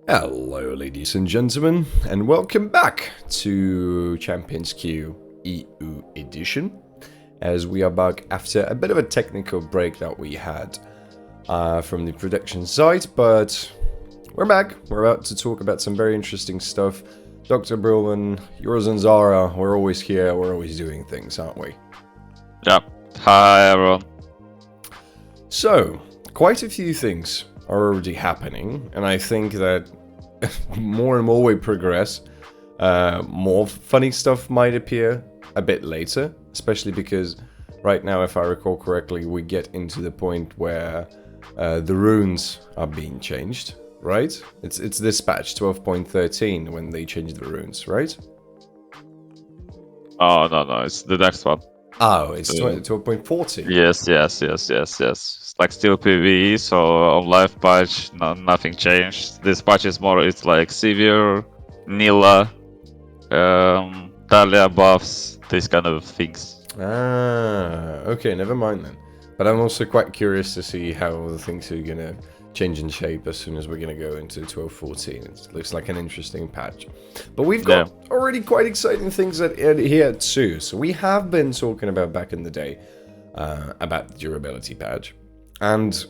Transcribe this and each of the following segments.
Hello ladies and gentlemen, and welcome back to Champions Queue EU Edition, as we are back after a bit of a technical break that we had from the production side, but we're back. We're about to talk about some very interesting stuff. DrBrilmann, you're Zanzarah, we're always here, we're always doing things, aren't we? Yeah. Hi everyone. So, quite a few things are already happening, and I think that more and more we progress, more funny stuff might appear a bit later, especially because right now, if I recall correctly, we get into the point where the runes are being changed, right? It's this patch 12.13 when they change the runes, right? Oh no, it's the next one. Oh, it's 12.40. Yes. It's like still PvE, so on live patch, nothing changed. This patch is more, it's like severe, Nila, Talia buffs, these kind of things. Ah, okay, never mind then. But I'm also quite curious to see how the things are gonna change in shape as soon as we're gonna go into 12.14. It looks like an interesting patch. But we've got already quite exciting things here too. So we have been talking about back in the day about the durability patch. And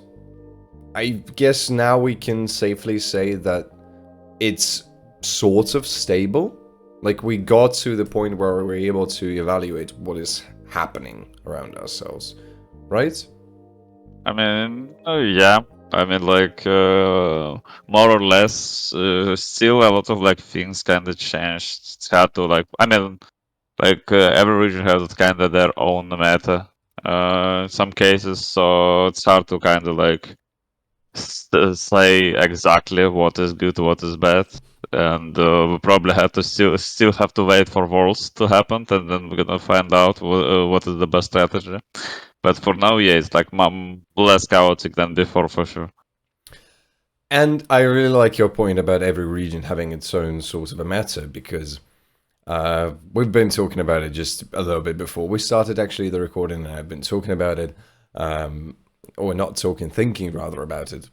I guess now we can safely say that it's sort of stable. Like, we got to the point where we're able to evaluate what is happening around ourselves, right? I mean, yeah. I mean, like, more or less, still a lot of, like, things kind of changed. It's hard to, like, I mean, like, every region has kind of their own meta. In some cases, so it's hard to kind of, like, say exactly what is good, what is bad. And we probably have to still have to wait for Worlds to happen, and then we're gonna find out what is the best strategy. But for now, yeah, it's like less chaotic than before for sure. And I really like your point about every region having its own sort of a meta, because we've been talking about it just a little bit before we started actually the recording, and I've been talking about it, or not talking, thinking rather about it,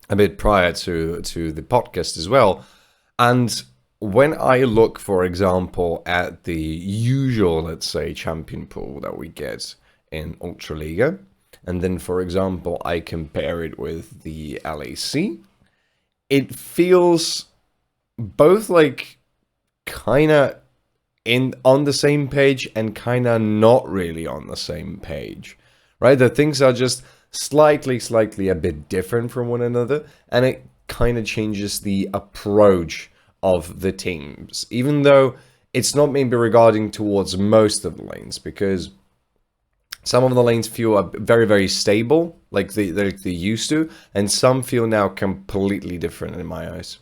a bit prior to the podcast as well. And when I look, for example, at the usual, let's say, champion pool that we get in Ultraliga, and then, for example, I compare it with the LAC, it feels both like kind of on the same page and kind of not really on the same page, right? The things are just slightly a bit different from one another, and it kind of changes the approach of the teams, even though it's not maybe regarding towards most of the lanes, because some of the lanes feel very stable, like they used to, and some feel now completely different in my eyes.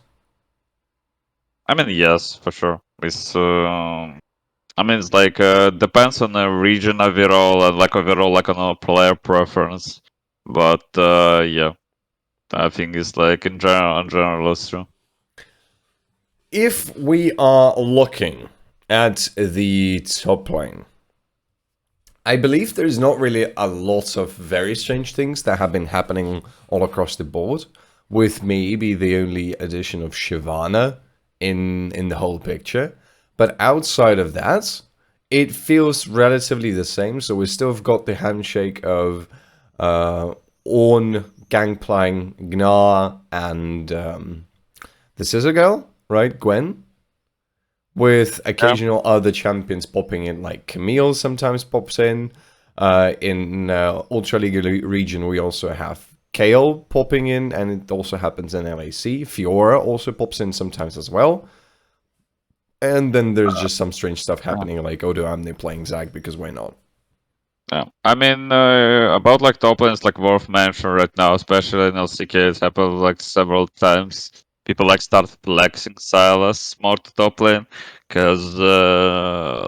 I mean, yes, for sure. It's I mean, it's like depends on the region overall and like overall like on a player preference. But yeah, I think it's like in general it's true. If we are looking at the top lane, I believe there's not really a lot of very strange things that have been happening all across the board, with maybe the only addition of Shyvana in the whole picture. But outside of that, it feels relatively the same. So we still have got the handshake of Ornn, Gangplank, Gnar, and the Scissor Girl, right? Gwen. With occasional other champions popping in, like Camille sometimes pops in. In Ultraliga region, we also have Kale popping in, and it also happens in LAC. Fiora also pops in sometimes as well. And then there's just some strange stuff happening, like Odoamne playing Zag, because why not? Yeah, I mean, about like top lanes, like worth mentioning right now, especially in LCK, it's happened like several times. People like start flexing Silas more to top lane, Because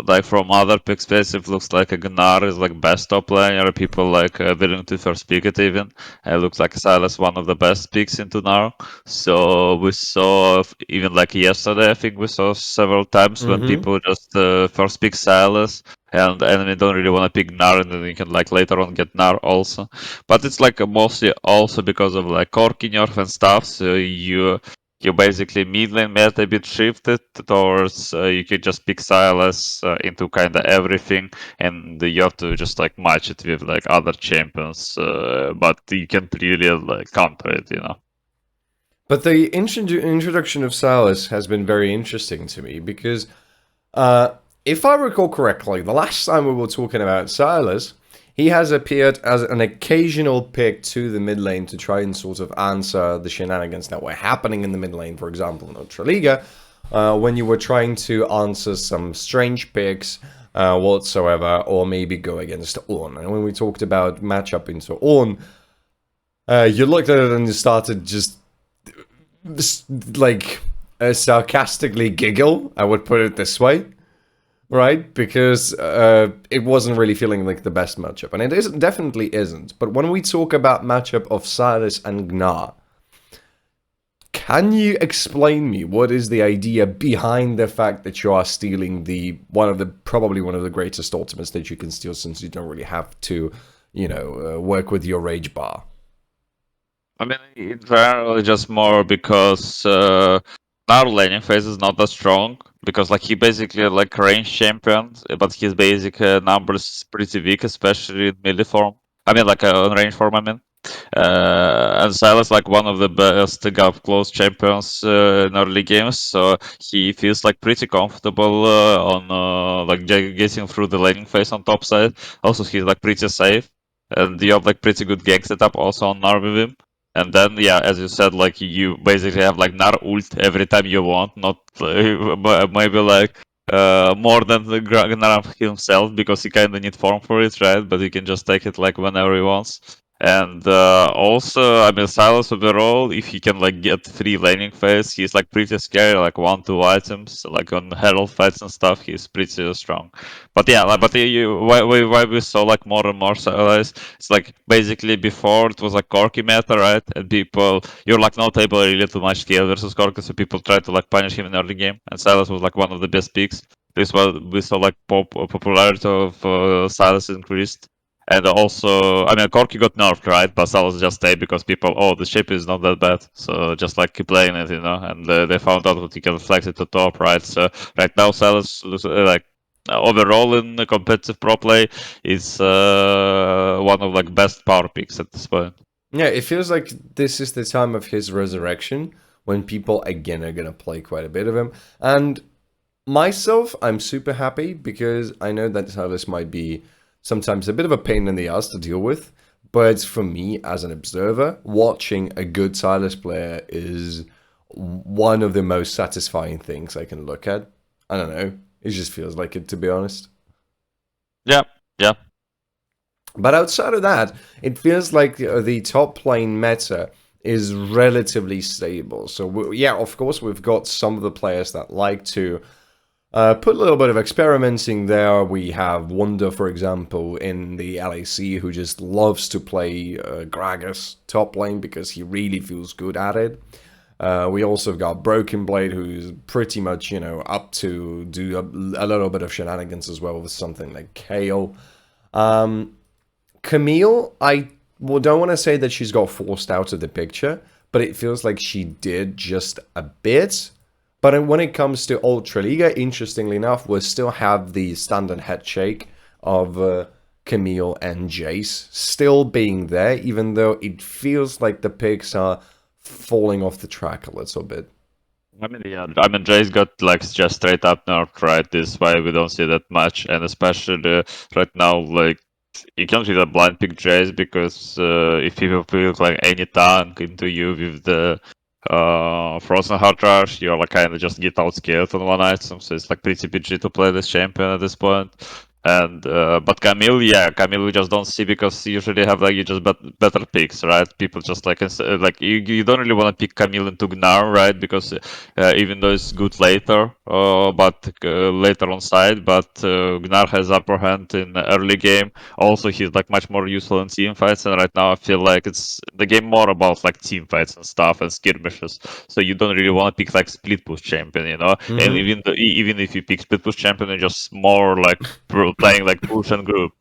like from other pick space, it looks like a Gnar is like best top laner. People like willing to first pick it even. It looks like Sylas one of the best picks into now. So we saw even like yesterday, I think we saw several times when Mm-hmm. people just first pick Sylas and enemy don't really want to pick Gnar, and then you can like later on get Gnar also. But it's like mostly also because of like Corki nerf and stuff. So you basically mid lane meta a bit shifted towards you could just pick Sylas into kind of everything, and you have to just like match it with like other champions, but you can't really like counter it, you know. But the introduction of Salas has been very interesting to me because, uh, if I recall correctly, the last time we were talking about Silas, he has appeared as an occasional pick to the mid lane to try and sort of answer the shenanigans that were happening in the mid lane, for example, in Ultraliga, when you were trying to answer some strange picks whatsoever, or maybe go against Ornn. And when we talked about matchup into Ornn, you looked at it and you started just like sarcastically giggle, I would put it this way, right? Because it wasn't really feeling like the best matchup, and it isn't, definitely isn't. But when we talk about matchup of Silas and Gnar, can you explain me what is the idea behind the fact that you are stealing the probably one of the greatest ultimates that you can steal, since you don't really have to, work with your rage bar? I mean, in general, just more because our laning phase is not that strong. Because like he basically like range champion, but his basic numbers is pretty weak, especially in melee form. I mean, like on range form. I mean, and Silas like one of the best up close champions in early games, so he feels like pretty comfortable on like getting through the laning phase on top side. Also, he's like pretty safe, and you have like pretty good gank setup also on Nar with him. And then, yeah, as you said, like you basically have like Nar ult every time you want, not maybe like more than the Nar himself because he kind of need farm for it, right? But he can just take it like whenever he wants. And also, I mean, Silas overall, if he can like get free laning phase, he's like pretty scary, like 1-2 items, like on Herald fights and stuff, he's pretty strong. But yeah, like, but why we saw like more and more Silas, it's like basically before it was like Corki meta, right? And people, you're like not able really to match scale versus Corki, so people try to like punish him in early game, and Silas was like one of the best picks. This was we saw like popularity of Silas increased. And also, I mean, Corki got nerfed, right? But Salas just stayed because people, oh, the ship is not that bad. So just like keep playing it, you know? And they found out that you can flex it to top, right? So right now, Salas, like, overall in the competitive pro play, is one of like best power picks at this point. Yeah, it feels like this is the time of his resurrection when people again are gonna play quite a bit of him. And myself, I'm super happy because I know that Silas might be sometimes a bit of a pain in the ass to deal with. But for me, as an observer, watching a good Silas player is one of the most satisfying things I can look at. I don't know. It just feels like it, to be honest. Yeah, yeah. But outside of that, it feels like the top lane meta is relatively stable. So, yeah, of course, we've got some of the players that like to put a little bit of experimenting there. We have Wonder, for example, in the LAC, who just loves to play Gragas top lane because he really feels good at it. We also got Broken Blade, who's pretty much, up to do a little bit of shenanigans as well with something like Kale. Camille, I don't want to say that she's got forced out of the picture, but it feels like she did just a bit. But when it comes to Ultraliga, interestingly enough, we still have the standard head shake of Camille and Jace still being there, even though it feels like the picks are falling off the track a little bit. I mean, yeah. I mean, Jay's got like just straight up nerfed, right? This is why we don't see that much, and especially right now, like you can't really blind pick Jace because if people pick like any tank into you with the Frozen Heart Rush, you're like kind of just get out scared on one item, so it's like pretty PG to play this champion at this point. And but Camille, yeah, Camille we just don't see because you usually have like you just better picks, right? People just like like you don't really want to pick Camille into Gnar, right? Because even though it's good later, but later on side, but Gnar has upper hand in the early game. Also, he's like much more useful in team fights, and right now I feel like it's the game more about like team fights and stuff and skirmishes. So you don't really want to pick like split push champion, you know. And Hmm. even if you pick split push champion, it's just more like playing like push and group.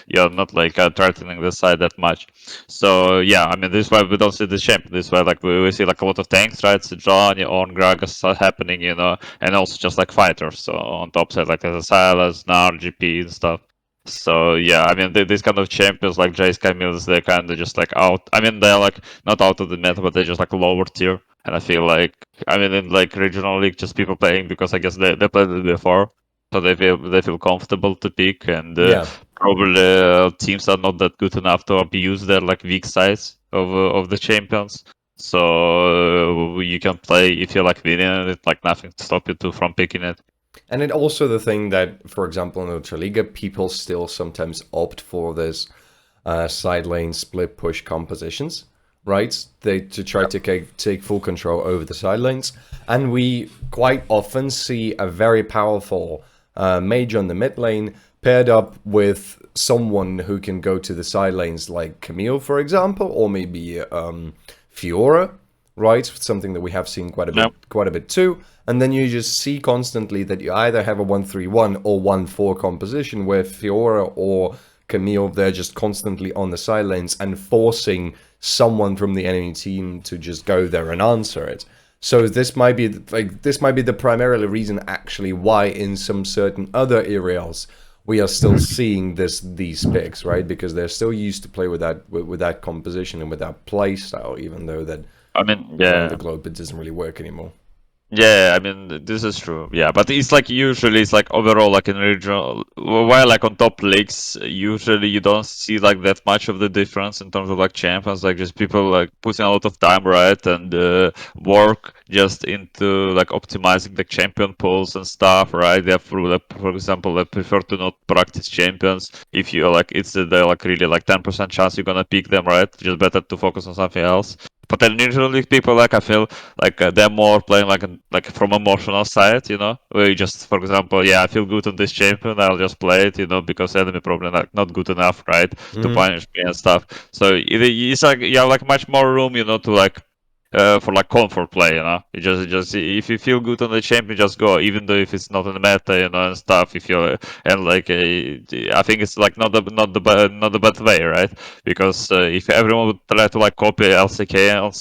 You're not like threatening the side that much. So yeah, I mean, this is why we don't see the champion. This is why like we see like a lot of tanks, right? So Johnny on Gragas are happening, you know, and also just like fighters. So on top side like as a Silas, Nar, GP and stuff. So yeah, I mean, these kind of champions like Jace Camille's, they're kind of just like out. I mean, they're like not out of the meta, but they're just like lower tier. And I feel like, I mean, in like regional league, just people playing because I guess they played it before, so they feel comfortable to pick, and Yeah. probably teams are not that good enough to abuse their like weak sides of the champions. So you can play if you like winning it, like nothing to stop you to from picking it. And it also the thing that, for example, in Ultraliga, people still sometimes opt for this side lane split push compositions, right? They to try to take full control over the side lanes, and we quite often see a very powerful mage on the mid lane paired up with someone who can go to the side lanes, like Camille, for example, or maybe Fiora, right? Something that we have seen Yeah. quite a bit too. And then you just see constantly that you either have a 1-3-1 or 1-4 composition where Fiora or Camille, they're just constantly on the side lanes and forcing someone from the enemy team to just go there and answer it. So this might be the primarily reason actually why in some certain other ERLs we are still seeing these picks, right? Because they're still used to play with that composition and with that play style, even though that I mean, around the yeah. globe it doesn't really work anymore. Yeah, I mean this is true. Yeah, but it's like usually it's like overall like in regional, while like on top leagues, usually you don't see like that much of the difference in terms of like champions. Like just people like putting a lot of time, right, and work just into like optimizing the champion pools and stuff, right? They have, for example, they prefer to not practice champions if you like it's they're like really like 10% chance you're gonna pick them, right? Just better to focus on something else. But then usually people like I feel like they're more playing like from emotional side, you know, where you just, for example, yeah, I feel good on this champion, I'll just play it, you know, because enemy probably not good enough, right, to Hmm. punish me and stuff. So it's like you have like much more room, you know, to like for like comfort play, you know. You just if you feel good on the champion, just go, even though if it's not in the meta, you know, and stuff. If you're and like I think it's like not the bad way, right? Because if everyone would try to like copy LCK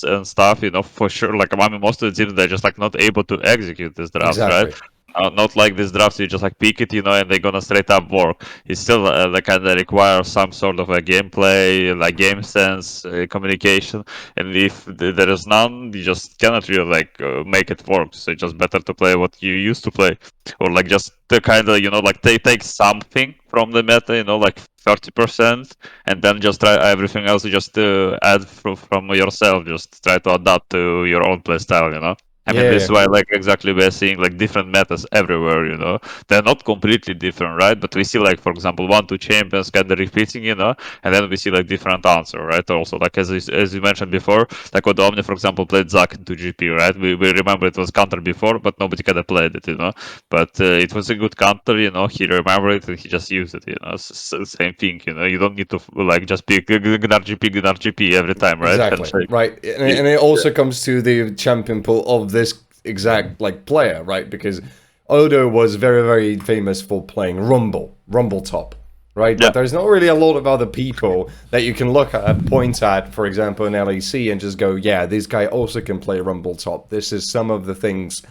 and stuff, you know, for sure, like I mean, most of the teams they're just like not able to execute these drafts, right? Exactly. Not like these drafts you just like pick it, you know, and they're gonna straight up work. It still like kind of requires some sort of a gameplay, like game sense, communication, and if there is none, you just cannot really like make it work. So it's just better to play what you used to play, or like just to kind of, you know, like take something from the meta, you know, like 30%, and then just try everything else. You just add from yourself. Just try to adapt to your own play style, you know. I mean, Yeah, this yeah. is why, like, exactly we're seeing like different metas everywhere. You know, they're not completely different, right? But we see, like, for example, 1-2 champions kind of repeating, you know, and then we see like different answer, right? Also, like as you mentioned before, like when Omni, for example, played Zac into GP, right? We remember it was counter before, but nobody kind of played it, you know. But it was a good counter, you know. He remembered it and he just used it, you know. Same thing, you know. You don't need to like just pick Gnar GP every time, right? Exactly. Handshake. Right. And it also comes to the champion pool of this exact like player, right? Because Odo was very, very famous for playing Rumble top, right? Yeah. But there's not really a lot of other people that you can look at, point at, for example, in LEC and just go, yeah, this guy also can play Rumble top. This is some of the things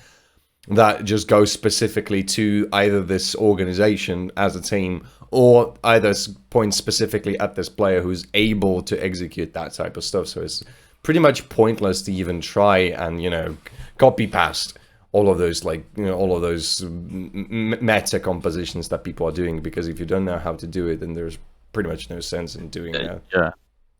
that just go specifically to either this organization as a team or either point specifically at this player who's able to execute that type of stuff. So it's pretty much pointless to even try and, you know, copy past all of those, like, you know, all of those meta compositions that people are doing, because if you don't know how to do it, then there's pretty much no sense in doing that. Yeah.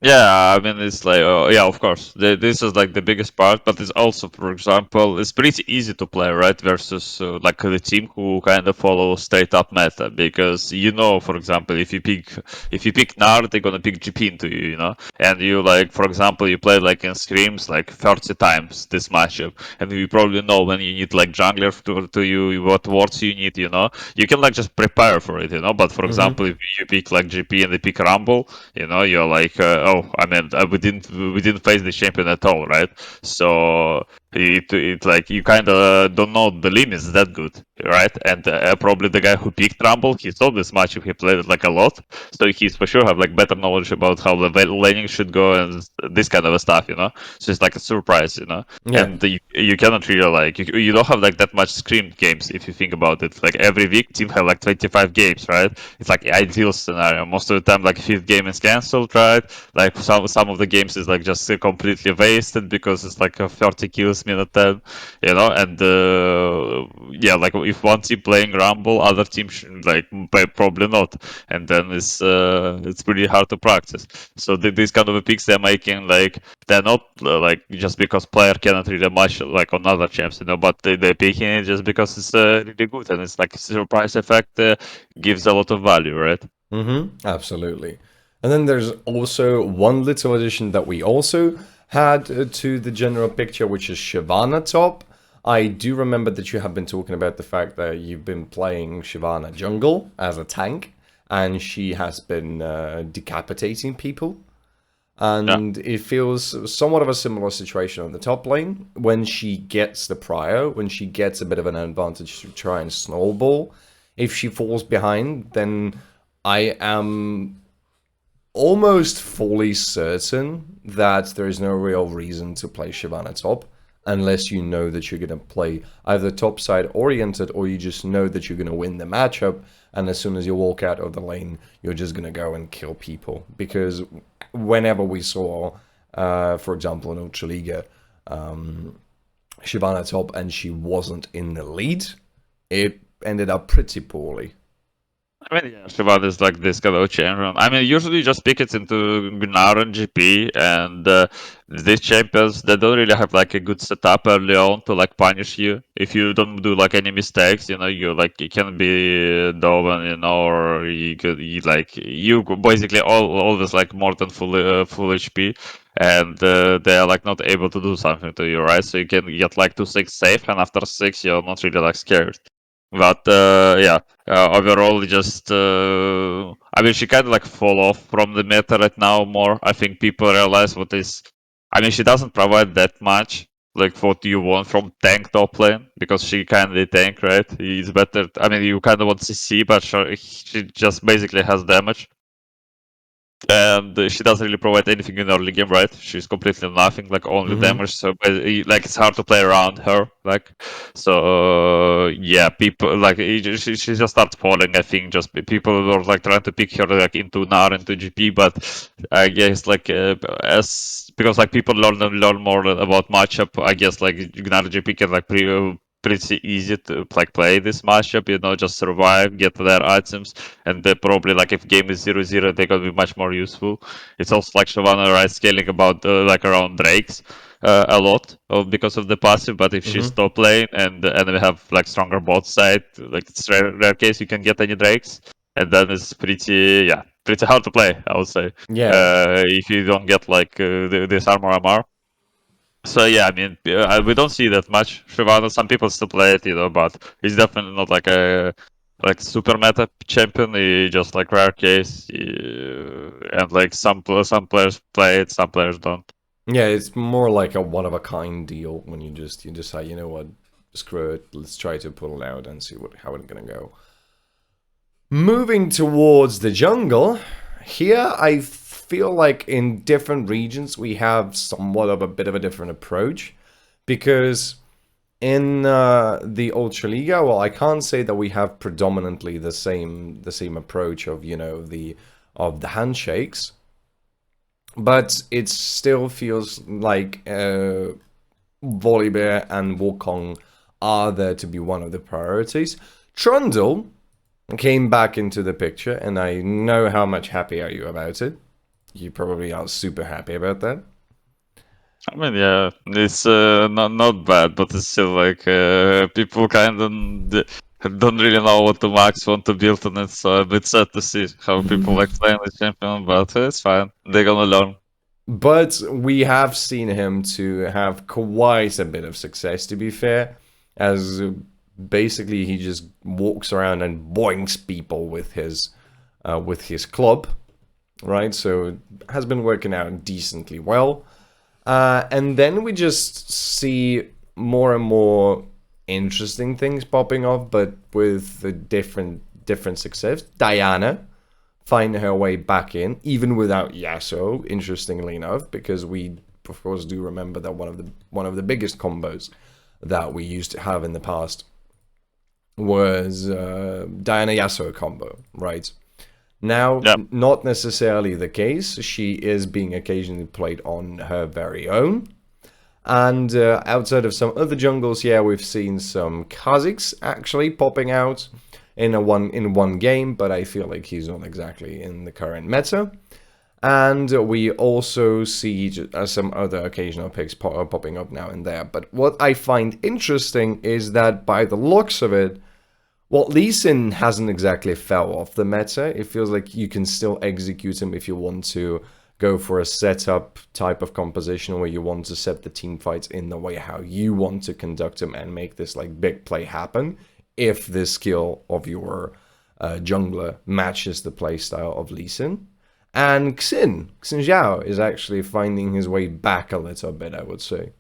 Yeah, I mean, it's like, yeah, of course, this is like the biggest part, but it's also, for example, it's pretty easy to play, right? Versus like the team who kind of follow straight up meta, because you know, for example, if you pick Nard, they're gonna pick GP into you, and you like, for example, you play like in scrims like 30 times this matchup, and you probably know when you need like jungler to you, what wards you need, you can like just prepare for it, But for Mm-hmm. example, if you pick like GP and they pick Rumble. You're like, oh, I mean, we didn't face the champion at all, right? So it like you kind of don't know the limits that good, right? And probably the guy who picked Rumble, he saw this match, he played it like a lot, so he's for sure have like better knowledge about how the laning should go and this kind of stuff, So it's like a surprise, Yeah. And you cannot really like you don't have like that much scrim games if you think about it. Like every week, team have like 25 games, right? It's like ideal scenario. Most of the time, like fifth game is cancelled, right? Like some of the games is like just completely wasted because it's like a 30 kills minute 10, And yeah, like if one team playing Rumble, other team like probably not, and then it's pretty hard to practice. So these kind of picks they're making, like they're not like just because player cannot really match like on other champs, but they're picking it just because it's really good and it's like a surprise effect. Gives a lot of value, right? Mm-hmm. Absolutely. And then there's also one little addition that we also had to the general picture, which is Shyvana top. I do remember that you have been talking about the fact that you've been playing Shyvana jungle as a tank, and she has been decapitating people. Yeah. And it feels somewhat of a similar situation on the top lane when she gets the prio, when she gets a bit of an advantage to try and snowball. If she falls behind, then I am almost fully certain that there is no real reason to play Shyvana top unless you know that you're going to play either top side oriented or you just know that you're going to win the matchup, and as soon as you walk out of the lane you're just going to go and kill people. Because whenever we saw for example in Ultraliga Shyvana top and she wasn't in the lead, it ended up pretty poorly. I mean, yeah, Shivan is like this kind of champion. I mean, usually you just pick it into Gnar and GP, and these champions they don't really have like a good setup early on to like punish you if you don't do like any mistakes. You can be Doven, or you could you basically always like more than full HP, and they are like not able to do something to you, right? So you can get like to 6 safe, and after 6 you're not really like scared. But yeah, overall, just I mean, she kind of like fall off from the meta right now more. I think people realize what is. I mean, she doesn't provide that much like what you want from tank top lane because she kind of tank, right? It's better. I mean, you kind of want CC, but she just basically has damage. And she doesn't really provide anything in early game, right? She's completely nothing, like only Mm-hmm. damage. So like it's hard to play around her, like. So yeah, people like she just starts falling. I think just people were like trying to pick her like into NAR into GP, but I guess like as because like people learn more about matchup. I guess like NAR GP can like pretty easy to like play this matchup. Just survive, get their items, and they probably like if game is 0-0 they're gonna be much more useful. It's also like Shyvana right scaling about like around Drakes a lot because of the passive, but if she's Mm-hmm. top lane and we have like stronger bot side, like it's rare case you can get any Drakes, and then it's pretty hard to play, I would say, Yeah. if you don't get like this armor. So yeah, I mean, we don't see that much Shyvana. Some people still play it, but he's definitely not like a like super meta champion. He just like rare case, and like some players play it, some players don't. Yeah, it's more like a one of a kind deal when you decide, you know what, screw it, let's try to pull it out and see how it's gonna go. Moving towards the jungle, here I feel like in different regions we have somewhat of a bit of a different approach, because in the Ultraliga, well, I can't say that we have predominantly the same approach of the handshakes, but it still feels like Volibear and Wukong are there to be one of the priorities. Trundle came back into the picture, and I know how much happy are you about it. you probably are super happy about that. I mean, yeah, it's not bad, but it's still like people kind of don't really know what the max want to build on it. So a bit sad to see how people like playing the champion, but it's fine. They're gonna learn. But we have seen him to have quite a bit of success, to be fair, as basically he just walks around and boinks people with his club, right? So it has been working out decently well. And then we just see more and more interesting things popping up, but with a different success. Diana find her way back in, even without Yasuo, interestingly enough, because we of course do remember that one of the biggest combos that we used to have in the past was Diana Yasuo combo, right? Now, Yeah, not necessarily the case. She is being occasionally played on her very own. And outside of some other jungles, yeah, we've seen some Kha'Zix actually popping out in one game, but I feel like he's not exactly in the current meta. And we also see some other occasional picks popping up now and there. But what I find interesting is that by the looks of it, well, Lee Sin hasn't exactly fell off the meta. It feels like you can still execute him if you want to go for a setup type of composition where you want to set the team fights in the way how you want to conduct them and make this like big play happen. If the skill of your jungler matches the playstyle of Lee Sin. And Xin Zhao is actually finding his way back a little bit, I would say.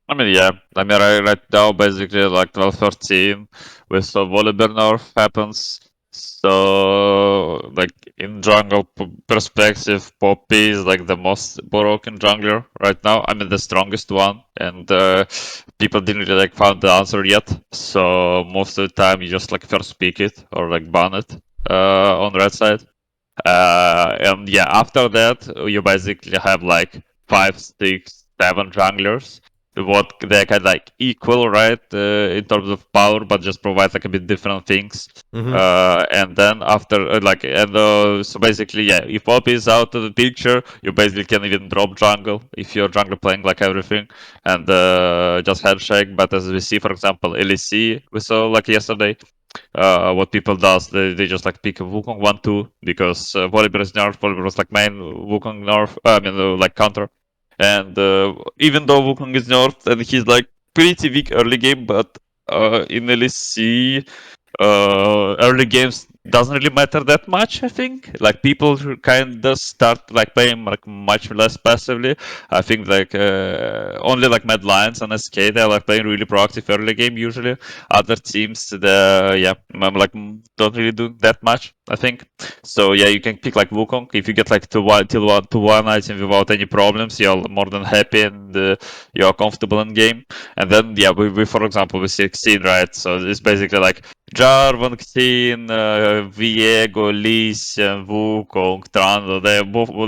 I mean, yeah. I mean, right now, basically, like 12-13, with the Volibear nerf happens. So, like, in jungle perspective, Poppy is like the most broken jungler right now. I mean, the strongest one, and people didn't really like found the answer yet. So most of the time, you just like first pick it or like ban it on red side. And yeah, after that, you basically have like 5, 6, 7 junglers. What they're kind of like equal, right, in terms of power, but just provide like a bit different things. Mm-hmm. And then after, so basically, yeah, if Pop is out of the picture, you basically can even drop jungle if you're jungle playing like everything and just handshake. But as we see, for example, LEC, we saw like yesterday, what people does, they just like pick Wukong 1-2 because Volibear is nerf, Volibear was like main, Wukong nerf, I mean like counter. And even though Wukong is nerfed and he's like pretty weak early game, but in LEC, early games doesn't really matter that much. I think like people kind of start like playing like much less passively. I think like only like Mad Lions and SK they're like playing really proactive early game usually. Other teams the yeah I'm like don't really do that much. I think so. Yeah, you can pick like Wukong if you get like to one item without any problems. You're more than happy and you're comfortable in game. And then yeah, we for example with 16 right. So it's basically like Jarvan, Xin, Viego, Lis, Wukong, Trando,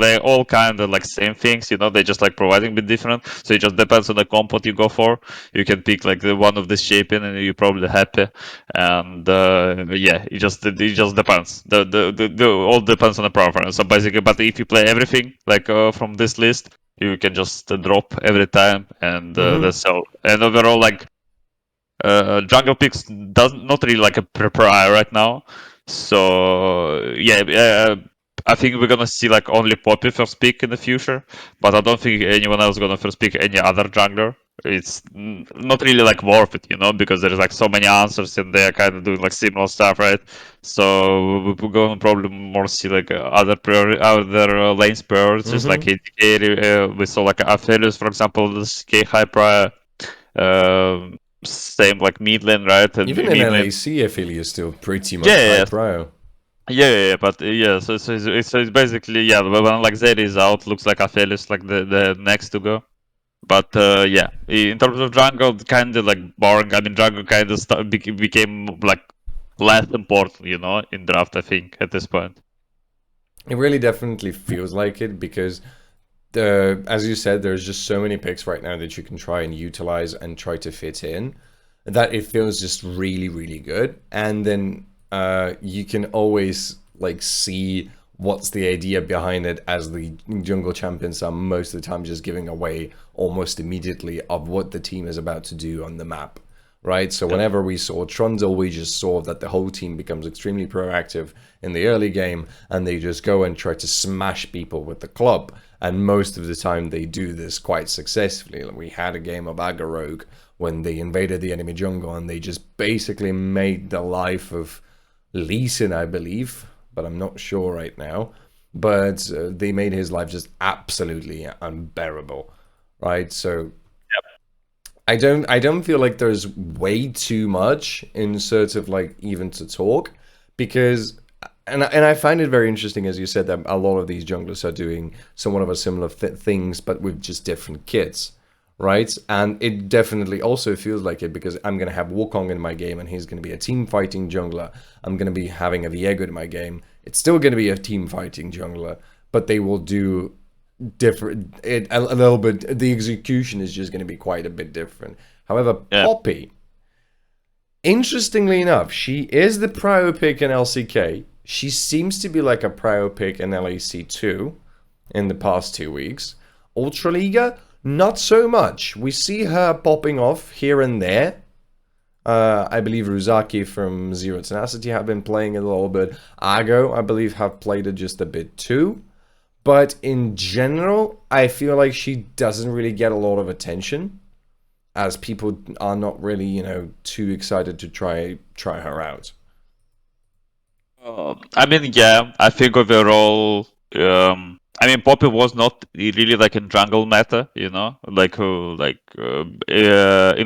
they all kind of like same things, you know, they just like providing a bit different. So it just depends on the comp what you go for. You can pick like the one of this shaping and you're probably happy. And yeah, it just depends. The all depends on the preference. So basically, but if you play everything like from this list, you can just drop every time and Mm-hmm. that's all. And overall, like jungle picks does not really like a prior right now. So yeah, I think we're gonna see like only Poppy first pick in the future, but I don't think anyone else gonna first pick any other jungler. It's not really like worth it, you know, because there's like so many answers and they're kind of doing like similar stuff, right? So we're gonna probably more see like other lanes priorities, like Mm-hmm. ADK. We saw like Aphelios, for example, this K high prior. Same like Midland, right? And Even in Midland, LAC, I feel is still pretty much high yeah, prio. but yeah. So it's basically yeah. When like Zed is out, looks like Aphel is like the next to go. But yeah, in terms of jungle, kind of like boring. I mean, jungle kind of became like less important, you know, in draft. I think at this point. It really definitely feels like it because as you said, there's just so many picks right now that you can try and utilize and try to fit in that it feels just really, really good. And then you can always like see what's the idea behind it, as the jungle champions are most of the time just giving away almost immediately of what the team is about to do on the map, right? So Yeah. whenever we saw Trundle, we just saw that the whole team becomes extremely proactive in the early game, and they just go and try to smash people with the club. And most of the time they do this quite successfully. We had a game of Agarogue when they invaded the enemy jungle, and they just basically made the life of Lee Sin, I believe, but I'm not sure right now. But they made his life just absolutely unbearable, right? So I don't feel like there's way too much in sort of like even to talk, because and I find it very interesting, as you said, that a lot of these junglers are doing somewhat of a similar things but with just different kits, right? And it definitely also feels like it, because I'm going to have Wukong in my game and he's going to be a team fighting jungler. I'm going to be having a Viego in my game. It's still going to be a team fighting jungler, but they will do different it a little bit. The execution is just going to be quite a bit different. However, Yeah. Poppy, interestingly enough, she is the prio pick in LCK. She seems to be like a prio pick in LEC too in the past 2 weeks. Ultraliga, not so much. We see her popping off here and there. I believe Ruzaki from Zero Tenacity have been playing it a little bit. Ago, I believe, have played it just a bit too. But in general, I feel like she doesn't really get a lot of attention, as people are not really, too excited to try her out. I mean, yeah, I think overall, I mean, Poppy was not really like in jungle meta, in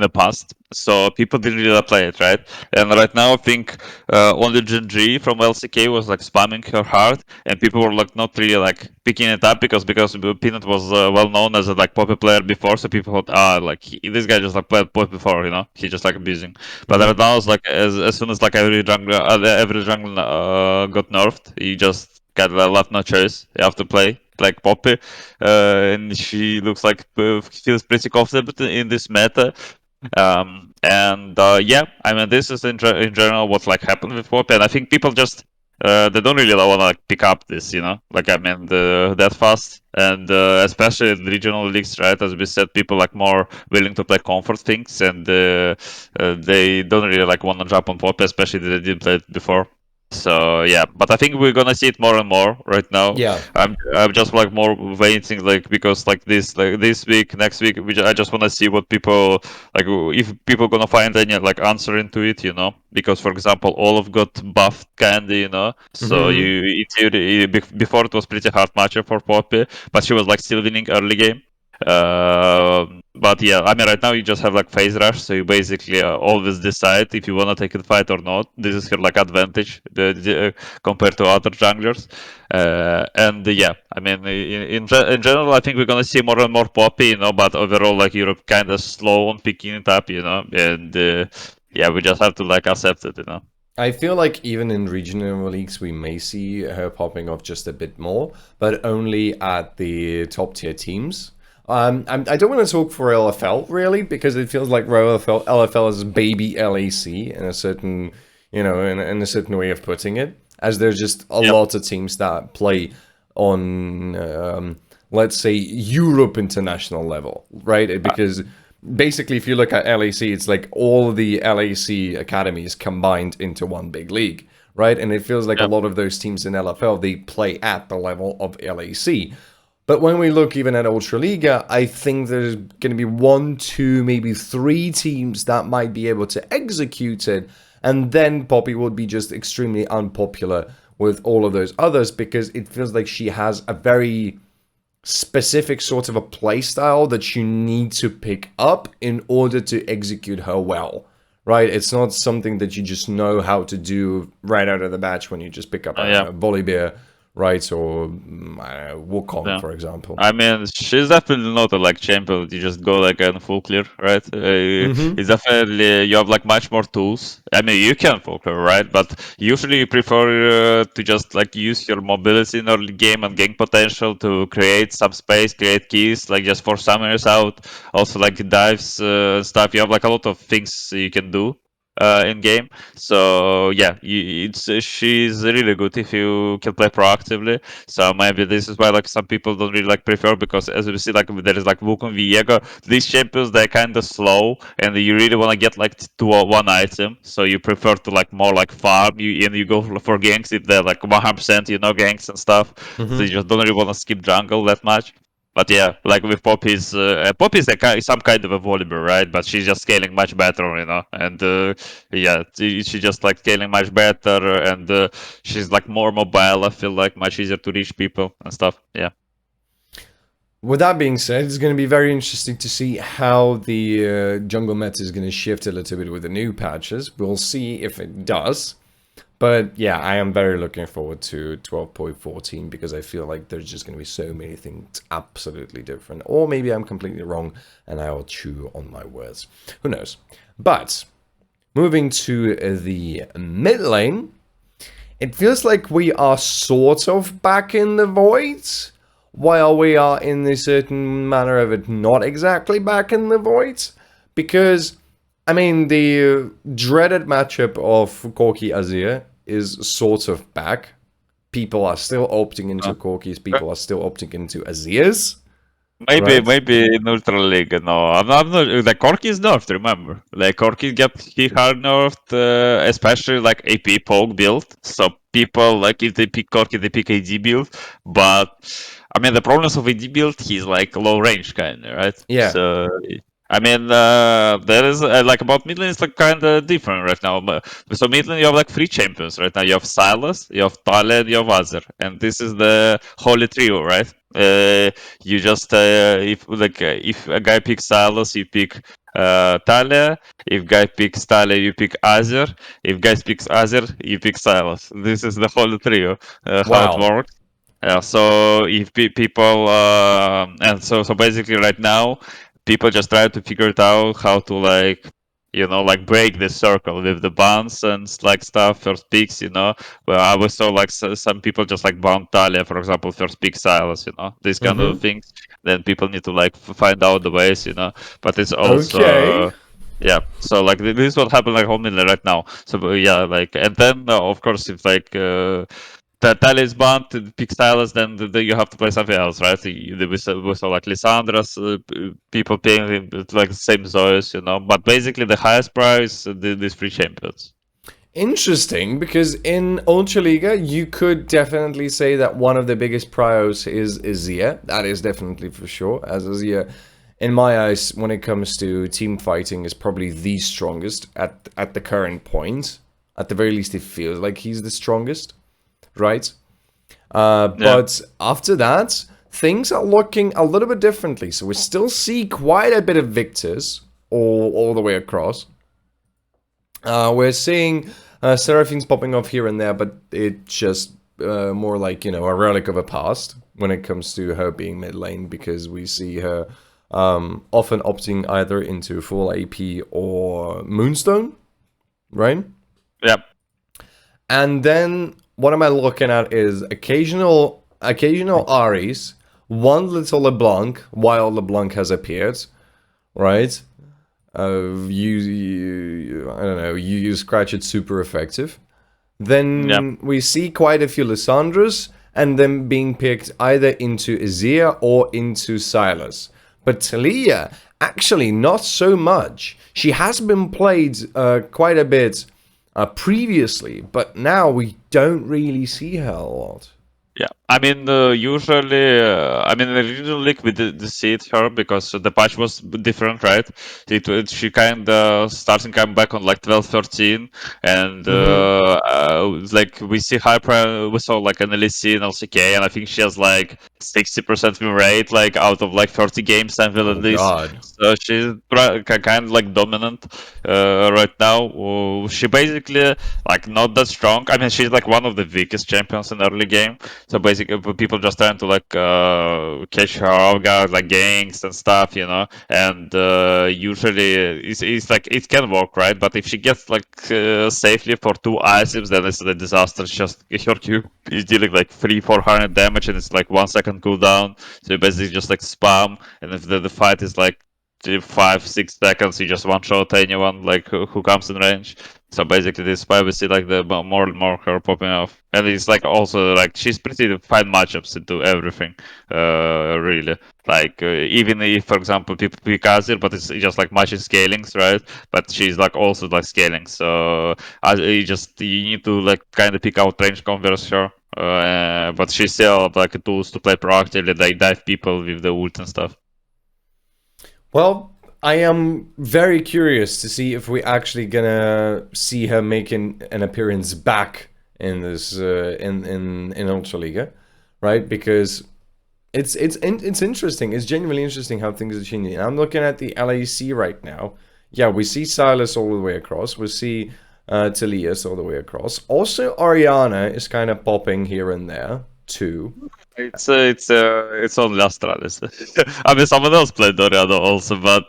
the past. So people didn't really play it, right? And right now, I think only Genji from LCK was like spamming her hard, and people were like not really like picking it up because Peanut was well known as a like Poppy player before, so people thought, this guy just like played Poppy before, he just like abusing. But right Mm-hmm. now, it's like as soon as like every jungle got nerfed, you just got left no choice. You have to play like Poppy, and she looks like feels pretty confident in this meta. Yeah, I mean, this is in general what like happened with Poppy, and I think people just they don't really want to like pick up this, like I mean that fast, and especially in regional leagues, right? As we said, people like more willing to play comfort things, and they don't really like want to jump on Poppy, especially if they didn't play it before. So yeah, but I think we're gonna see it more and more right now. Yeah. I'm just like more waiting, like because like this week, next week, I just wanna see what people like if people gonna find any like answer into it, because for example Olaf got buffed kinda, so Mm-hmm. you in theory, before it was pretty hard matchup for Poppy, but she was like still winning early game. But yeah, I mean, right now you just have like phase rush, so you basically always decide if you want to take the fight or not. This is her like advantage compared to other junglers. And yeah, I mean, in general, I think we're gonna see more and more Poppy, but overall, like Europe kind of slow on picking it up, and yeah, we just have to like accept it. I feel like even in regional leagues, we may see her popping off just a bit more, but only at the top tier teams. I don't want to talk for LFL really, because it feels like LFL is baby LAC in a certain, in a certain way of putting it, as there's just a Yep. lot of teams that play on, let's say, Europe international level, right? Because basically, if you look at LAC, it's like all the LAC academies combined into one big league, right? And it feels like a Yep. lot of those teams in LFL, they play at the level of LAC. But when we look even at Ultraliga, I think there's going to be one, two, maybe three teams that might be able to execute it. And then Poppy would be just extremely unpopular with all of those others, because it feels like she has a very specific sort of a play style that you need to pick up in order to execute her well, right? It's not something that you just know how to do right out of the batch when you just pick up Yeah. a Volibear, right? Or I don't know, Wukong, Yeah. for example. I mean, she's definitely not a like champion. You just go like in full clear, right? Mm-hmm. It's definitely you have like much more tools. I mean, you can full clear, right? But usually you prefer to just like use your mobility in early game and gain potential to create some space, create keys, like just force summoners out. Also like dives stuff. You have like a lot of things you can do. in game. So yeah, it's she's really good if you can play proactively. So maybe this is why like some people don't really like prefer, because as we see like there is like Wukong Viego. These champions they're kind of slow and you really want to get like to one item. So you prefer to like more like farm you and you go for ganks if they're like 100% ganks and stuff. So you Hmm. just don't really want to skip jungle that much. But yeah, like with Poppy's some kind of a volleyball, right? But she's just scaling much better, And yeah, she just like scaling much better, and she's like more mobile. I feel like much easier to reach people and stuff. Yeah, With that being said, it's going to be very interesting to see how the jungle meta is going to shift a little bit with the new patches. We'll see if it does. But yeah, I am very looking forward to 12.14 because I feel like there's just going to be so many things absolutely different. Or maybe I'm completely wrong and I will chew on my words. Who knows? But moving to the mid lane, it feels like we are sort of back in the void, while we are in a certain manner of it not exactly back in the void. Because, I mean, the dreaded matchup of Corki Azir is sort of back. People are still opting into uh, Corkis, people are still opting into Azirs, right? maybe in Ultraliga. No, I'm not. Like Corki is nerfed. Remember, like Corki get he hard nerfed, especially like AP poke build. So people like if they pick Corki, they pick AD build. But I mean, the problems of AD build, he's like low range kind of, right? Yeah. So I mean, there is like about mid lane is like kind of different right now. So mid lane you have like three champions right now. You have Silas, you have Talia, and you have Azir, and this is the holy trio, right? You just if a guy picks Silas, you pick Talia. If guy picks Talia, you pick Azir. If guy picks Azir, you pick Silas. This is the holy trio. How it Wow. works. Yeah, so if people and so basically right now people just try to figure it out how to like like break the circle with the bounce and like stuff first picks, well I was saw like some people just like bound Talia for example first pick Silas, these kind of Mm-hmm. things. Then people need to like find out the ways, but it's Okay. also yeah, so like this is what happened like only right now. So yeah, like and then of course if like Talia is banned to pick Silas, then you have to play something else, right? We saw like Lissandra's people playing like the same Zoes, But basically, the highest prize these three champions. Interesting, because in Ultraliga, you could definitely say that one of the biggest priors is Azir. That is definitely for sure, as Azir, in my eyes, when it comes to team fighting, is probably the strongest at the current point. At the very least, it feels like he's the strongest, right? Yeah, But after that, things are looking a little bit differently. So we still see quite a bit of victors all the way across. We're seeing Seraphines popping off here and there, but it's just more like, a relic of a past when it comes to her being mid lane, because we see her often opting either into full AP or Moonstone, right? yeah, And then what am I looking at is occasional Aries, one little LeBlanc while LeBlanc has appeared, right? I don't know, you use Scratch, it's super effective. yeah. Then we see quite a few Lissandras, and them being picked either into Azir or into Silas. But Talia, actually not so much. She has been played quite a bit previously, but now we don't really see her a lot. Yeah, I mean, usually, I mean, originally we did see it her because the patch was different, right? She kind of starting coming back on like 12, 13, and Mm-hmm. like we see we saw like an LEC and LCK, and I think she has like 60% win rate, like out of like 30 games, something Oh like this. God. So she's kind of like dominant right now. She basically like not that strong. I mean, she's like one of the weakest champions in early game. So basically, people just trying to like catch her off guard, like ganks and stuff, And usually, it's like it can work, right? But if she gets like safely for two items, then it's a disaster. It's just her Q is dealing like 300-400 damage, and it's like 1 second cooldown. So you basically just like spam, and if the fight is like 5-6 seconds, you just one shot anyone like who comes in range. So basically, this is why we see like the more and more her popping off, and it's like also like she's pretty fine matchups into everything. Really, like even if, for example, people pick Azir, but it's just like matching scalings, right? But she's like also like scaling, so you need to like kind of pick out range converse her. But she still have like tools to play proactively, like dive people with the ult and stuff. Well, I am very curious to see if we actually gonna see her making an appearance back in this in Ultraliga, right? Because it's interesting. It's genuinely interesting how things are changing. I'm looking at the LAC right now. Yeah, we see Silas all the way across. We see Talias all the way across. Also, Ariana is kind of popping here and there too. It's only Astralis. I mean, someone else played Doriado also, but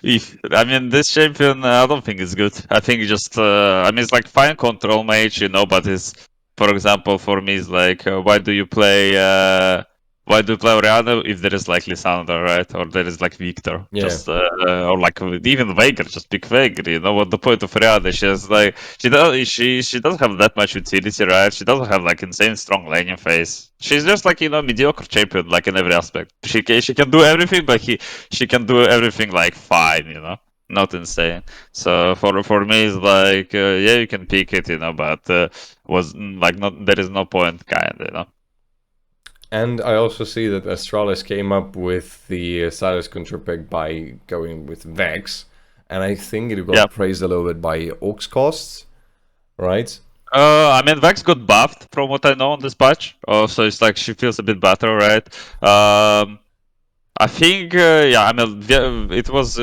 if I mean this champion, I don't think it's good. I think just I mean it's like fine control mage, but it's, for example, for me it's like why do you play Oriana if there is like Lissandra, right? Or there is like Victor, Yeah. just or like even Veigar, just pick Veigar. You know what the point of Oriana? She has like she doesn't have that much utility, right? She doesn't have like insane strong laning phase. She's just like mediocre champion, like in every aspect. She can do everything, but she can do everything like fine, not insane. So for me, it's like yeah, you can pick it, but was like not there is no point, kind. And I also see that Astralis came up with the Silas control pick by going with Vex. And I think it Yeah. got praised a little bit by Ox costs, right? I mean, Vex got buffed from what I know on this patch. So it's like she feels a bit better, right? I think, yeah, I mean, it was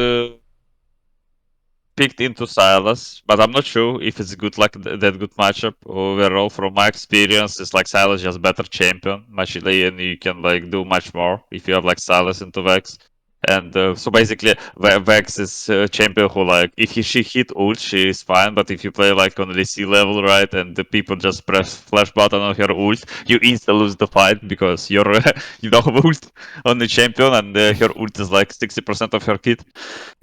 picked into Silas, but I'm not sure if it's good, like that good matchup overall. From my experience, it's like Silas just better champion, muchly, and you can like do much more if you have like Silas into Vex. And so basically, Vex is a champion who like if she hit ult, she is fine. But if you play like on the C level, right, and the people just press flash button on her ult, you instantly lose the fight because you're you don't have ult on the champion, and her ult is like 60% of her kit.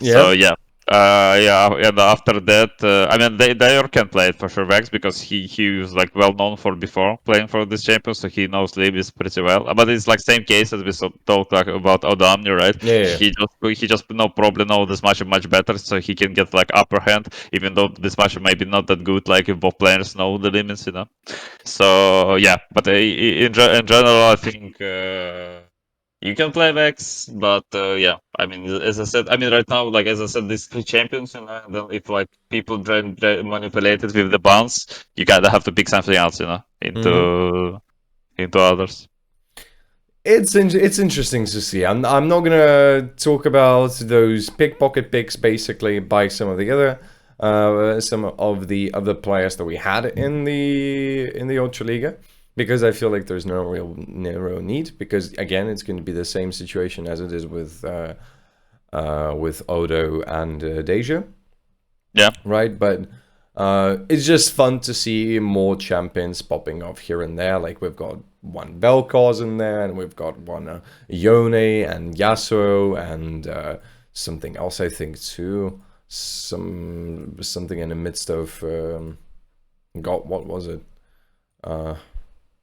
So Yeah. yeah, yeah, and after that, I mean, Dayor can play it for sure, Vex, because he was like well known for before playing for this champion, so he knows Libis pretty well. But it's like same case as we talked like about Odamni, right? Yeah, yeah. He just no probably know this match much better, so he can get like upper hand, even though this match maybe not that good, like if both players know the limits. So yeah, but in general, I think. You can play Vex, but yeah, I mean, as I said, I mean, right now, like as I said, these three champions, and then if like people try manipulate it with the bounce, you gotta have to pick something else, Mm-hmm. into others. It's interesting to see. I'm not gonna talk about those pickpocket picks basically by some of the other players that we had in the Ultraliga because I feel like there's no real need because again it's going to be the same situation as it is with Odo and Deja. Yeah, Right? But it's just fun to see more champions popping off here and there. Like we've got one Vel'Koz in there, and we've got one Yone and Yasuo, and something else I think too. Something in the midst of God, what was it?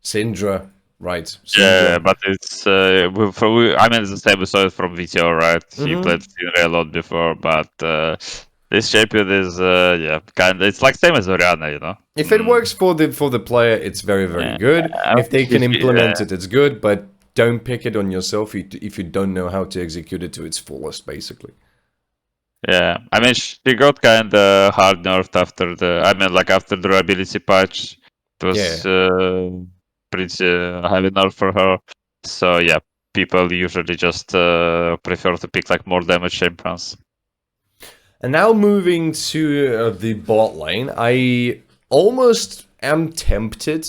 Syndra, right? yeah, Syndra. but it's I mean, it's the same episode from VTO, right? He played Syndra a lot before, but this champion is yeah, kind of it's like same as Oriana. If it works for the player, it's very Yeah. good. If they can If, implement it, it's good. But don't pick it on yourself if you don't know how to execute it to its fullest, basically. Yeah, I mean, she got kind of hard nerfed after I mean, like after the durability patch, it was Yeah. pretty heavy nerf for her. So yeah, people usually just prefer to pick like more damage champions. And now moving to the bot lane, I almost am tempted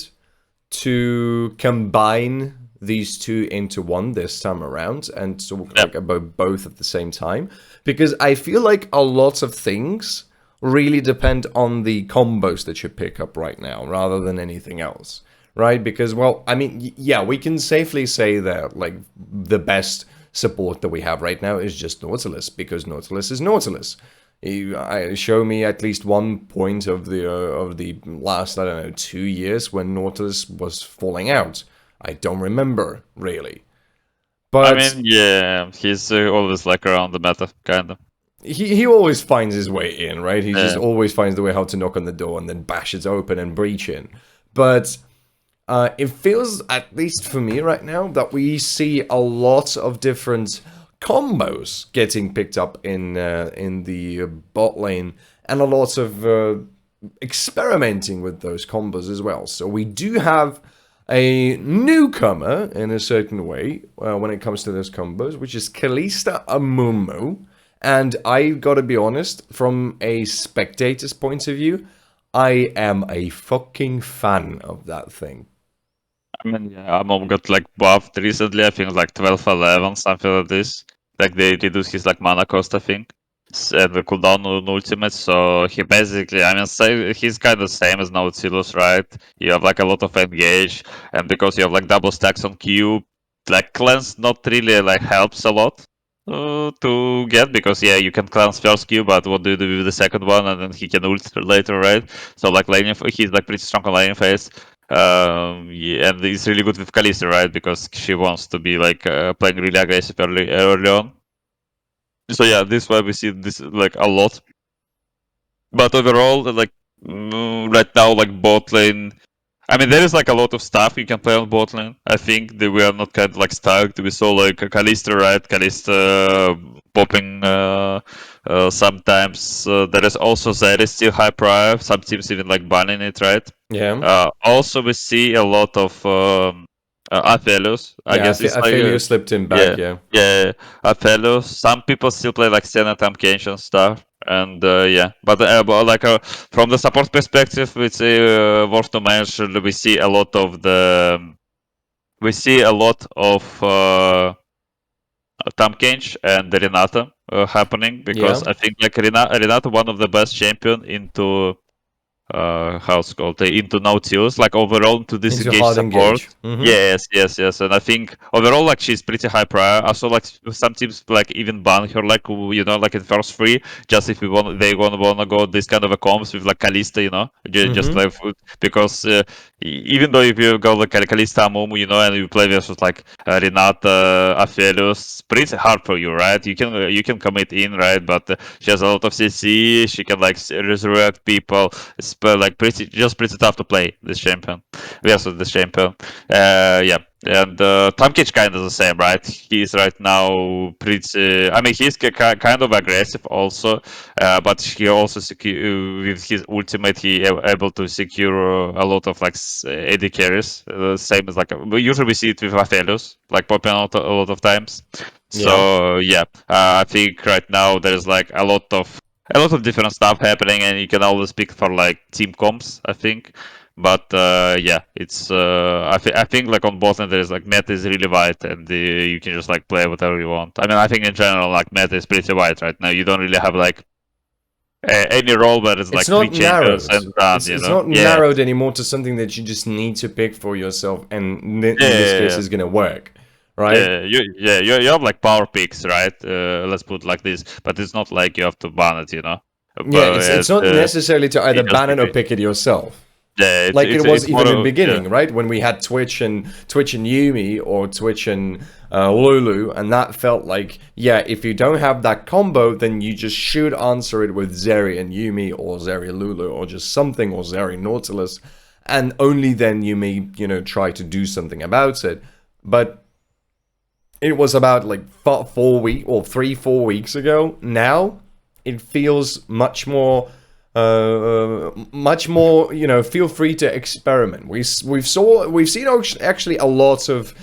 to combine these two into one this time around and talk Yeah, like about both at the same time because I feel like a lot of things really depend on the combos that you pick up right now rather than anything else, right? Because well, I mean, yeah, we can safely say that like the best support that we have right now is just Nautilus, because Nautilus is Nautilus. Show me at least one point of the last, I don't know, 2 years when Nautilus was falling out. I don't remember, really. I But mean, yeah, he's always like around the meta, kind of. he always finds his way in, right? He just Yeah. always finds the way how to knock on the door and then bash it open and breach in. But it feels, at least for me right now, that we see a lot of different combos getting picked up in the bot lane, and a lot of experimenting with those combos as well. So we do have a newcomer in a certain way when it comes to those combos, which is Kalista Amumu. And I gotta be honest, from a spectator's point of view, I am a fucking fan of that thing. I mean, yeah, Amon got like buffed recently. I think like 12, 11, something like this. Like they reduced his like mana cost, I think, and the cooldown on ultimate. So he basically, I mean, say he's kind of same as Nautilus, right? You have like a lot of engage, and because you have like double stacks on Q, like cleanse not really like helps a lot to get, because yeah, you can cleanse first Q, but what do you do with the second one? And then he can ult later, right? So like laning, he's like pretty strong on laning phase. Yeah, and it's really good with Kalista, right? Because she wants to be like playing really aggressive early on. So yeah, this is why we see this like a lot. But overall, like right now, like bot lane. I mean, there is like a lot of stuff you can play on bot lane. I think that we are not kind of like stuck. We saw like Kalista, right? Kalista popping sometimes. There is also Zarya still high prior. Some teams even like banning it, right? Yeah. Also, we see a lot of Aphelios. I Yeah, guess it's like Ophelia slipped him yeah, back, yeah. yeah, Aphelios. Some people still play like Senna Tamkench and stuff, and yeah. But like from the support perspective, it's worth to mention. We see a lot of Tamkench and Renata happening, because Yeah. I think like Renata one of the best champion into how it's called into Nautilus, like overall to Into disengage hard support. engage. Mm-hmm. Yes, and I think overall like she's pretty high prior. Also like some teams like even ban her, like like in first free, just if they wanna go this kind of a comps with like Kalista, just Mm-hmm. like because even though if you go like Kalista Amumu, and you play versus like Renata, Aphelios, pretty hard for you, right? You can commit in, right? But she has a lot of CC. She can like resurrect people. It's like pretty tough to play this champion versus this champion. Yeah. And Tamkic kind of the same, right? He's right now pretty. I mean, he's kind of aggressive also, but he also with his ultimate, able to secure a lot of like AD carries. Same as like usually we see it with Aphelios, like popping out a lot of times. Yeah. So yeah, I think right now there's like a lot of different stuff happening, and you can always pick for like team comps, I think. But yeah, it's I think like on both end there's like meta is really wide, and you can just like play whatever you want. I mean, I think in general like meta is pretty wide right now. You don't really have like any role where it's It's like three not champions narrowed. and done, It's not Yeah, narrowed anymore to something that you just need to pick for yourself, and in this case, yeah, is gonna work, right? you have like power picks, right? Let's put it like this, but it's not like you have to ban it. Yeah, But it's not necessarily to either you just ban it or pick it yourself. yeah, Like it was it's even more in the yeah. beginning, right? When we had Twitch and Yumi, or Twitch and Lulu, and that felt like, yeah, if you don't have that combo, then you just should answer it with Zeri and Yumi, or Zeri Lulu, or just something, or Zeri Nautilus, and only then you may, try to do something about it. But it was about like 4 weeks ago. Now it feels much more feel free to experiment. We've seen actually a lot of